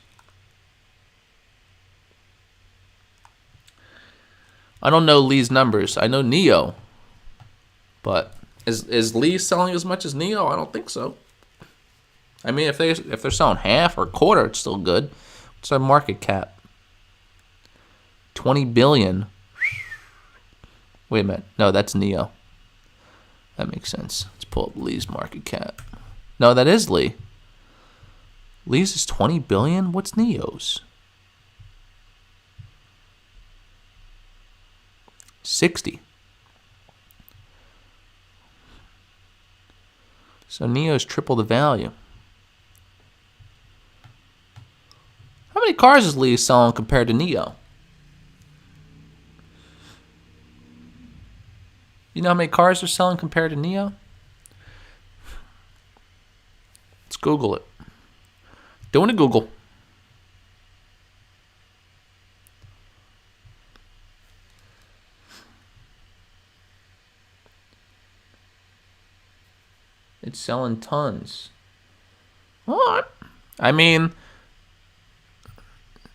I don't know Lee's numbers. I know NIO. But is Lee selling as much as NIO? I don't think so. I mean, if they're selling half or a quarter, it's still good. What's our market cap? 20 billion. Wait a minute. No, that's NIO. That makes sense. Let's pull up Lee's market cap. No, that is Lee. Lee's is 20 billion. What's NIO's? 60. So NIO's triple the value. How many cars is Lee selling compared to NIO? You know how many cars they're selling compared to NIO? Let's Google it. Doing a Google. It's selling tons. What? I mean,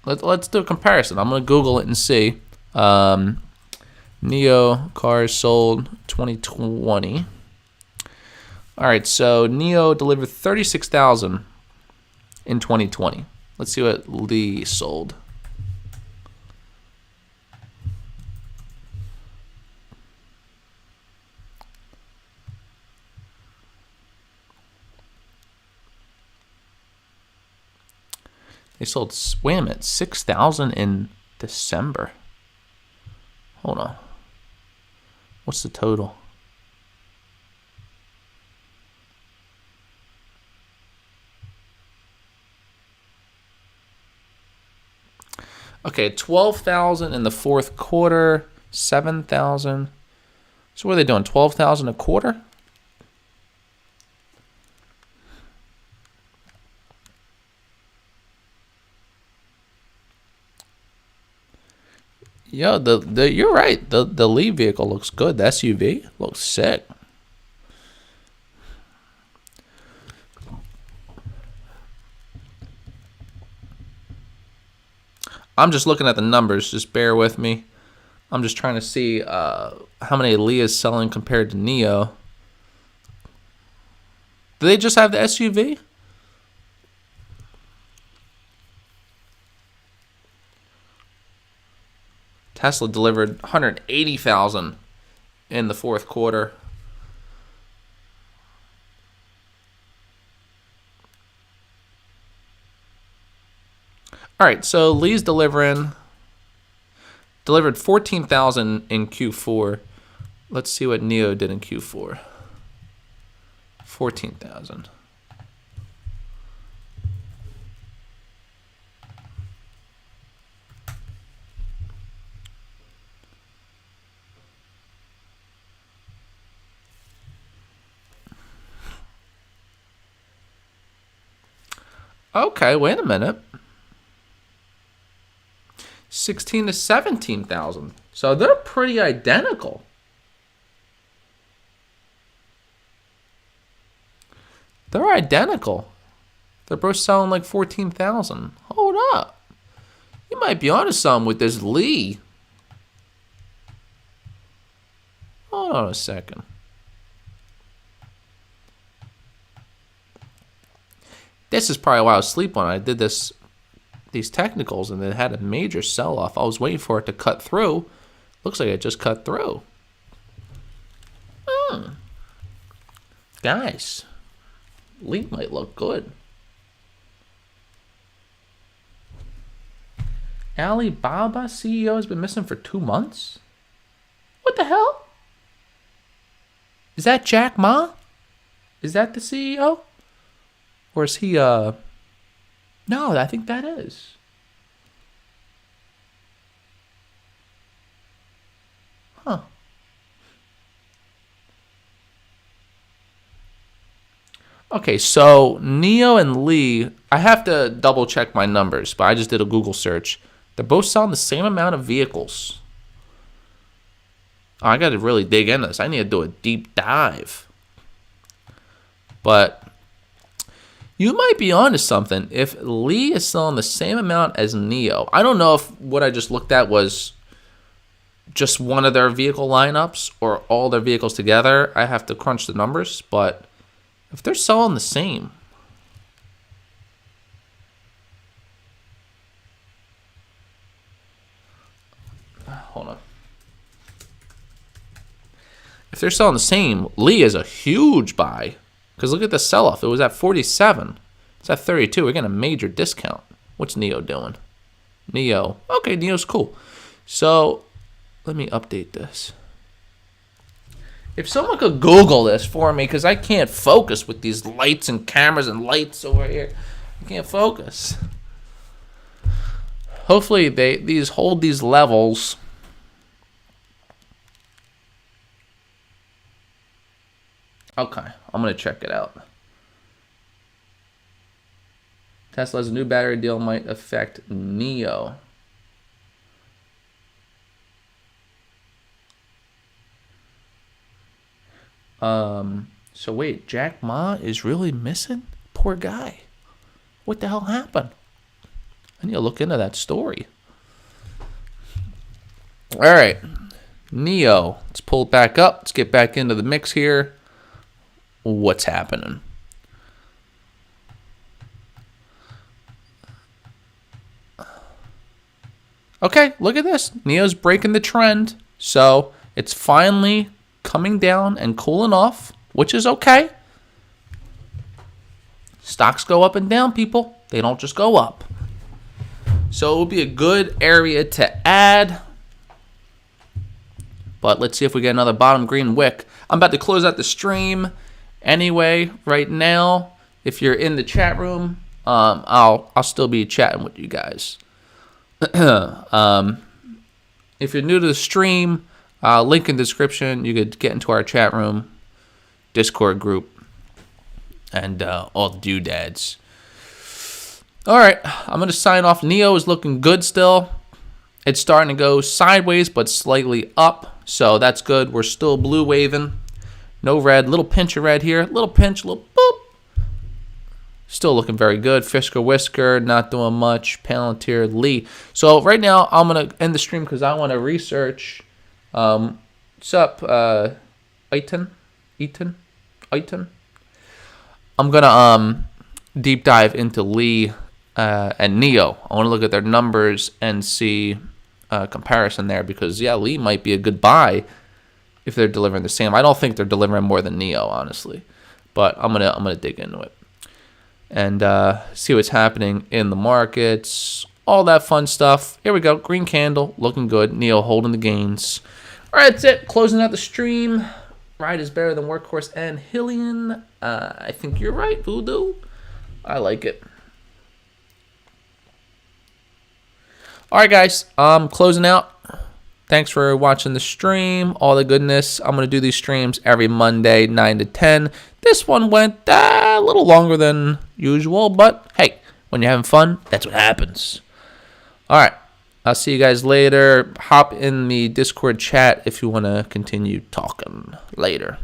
let's do a comparison. I'm gonna Google it and see. NIO cars sold 2020. All right, so NIO delivered 36,000 in 2020. Let's see what Lee sold. They sold, wait a minute, 6,000 in December. Hold on. What's the total? Okay, 12,000 in the fourth quarter, 7,000. So what are they doing? 12,000 a quarter? Yo, you're right. The Lee vehicle looks good. The SUV looks sick. I'm just looking at the numbers. Just bear with me. I'm just trying to see how many Lee is selling compared to NIO. Do they just have the SUV? Tesla delivered 180,000 in the fourth quarter. All right, so Lee's delivered 14,000 in Q4. Let's see what NIO did in Q4. 14,000. Okay, wait a minute. 16 to 17,000. So they're pretty identical. They're identical. They're both selling like 14,000. Hold up. You might be onto something with this Lee. Hold on a second. This is probably why I was asleep on it. I did these technicals and it had a major sell-off. I was waiting for it to cut through. Looks like it just cut through. Guys, Lee might look good. Alibaba CEO has been missing for 2 months? What the hell? Is that Jack Ma? Is that the CEO? Or is he, No, I think that is. Huh. Okay, so NIO and Lee, I have to double check my numbers, but I just did a Google search. They're both selling the same amount of vehicles. Oh, I got to really dig into this. I need to do a deep dive. But you might be onto something if Lee is selling the same amount as NIO. I don't know if what I just looked at was just one of their vehicle lineups or all their vehicles together. I have to crunch the numbers, but if they're selling the same, hold on. If they're selling the same, Lee is a huge buy. Because look at the sell-off. It was at 47. It's at 32. We're getting a major discount. What's NIO doing? NIO. Okay, NIO's cool. So let me update this. If someone could Google this for me, because I can't focus with these lights and cameras and lights over here. I can't focus. Hopefully these hold these levels. Okay, I'm going to check it out. Tesla's new battery deal might affect NIO. So wait, Jack Ma is really missing? Poor guy. What the hell happened? I need to look into that story. All right, NIO. Let's pull it back up. Let's get back into the mix here. What's happening? Okay, look at this. NIO's breaking the trend. So it's finally coming down and cooling off, which is okay. Stocks go up and down, people. They don't just go up. So it will be a good area to add. But let's see if we get another bottom green wick. I'm about to close out the stream anyway right now. If you're in the chat room, I'll still be chatting with you guys. If you're new to the stream, link in the description. You could get into our chat room, Discord group, and all the doodads. All right, I'm going to sign off. NIO is looking good still. It's starting to go sideways, but slightly up, so that's good. We're still blue waving. No red. Little pinch of red here. Little pinch, little boop. Still looking very good. Fisker Whisker, not doing much. Palantir, Lee. So right now, I'm going to end the stream because I want to research. What's up, Eaton? I'm going to deep dive into Lee and NIO. I want to look at their numbers and see comparison there because, yeah, Lee might be a good buy if they're delivering the same. I don't think they're delivering more than NIO, honestly. But I'm gonna dig into it and see what's happening in the markets, all that fun stuff. Here we go. Green candle, looking good. NIO holding the gains. All right, that's it. Closing out the stream. Ride is better than Workhorse and Hillian. I think you're right, Voodoo. I like it. All right, guys. I'm closing out. Thanks for watching the stream. All the goodness. I'm going to do these streams every Monday, 9 to 10. This one went a little longer than usual, but hey, when you're having fun, that's what happens. All right. I'll see you guys later. Hop in the Discord chat if you want to continue talking later.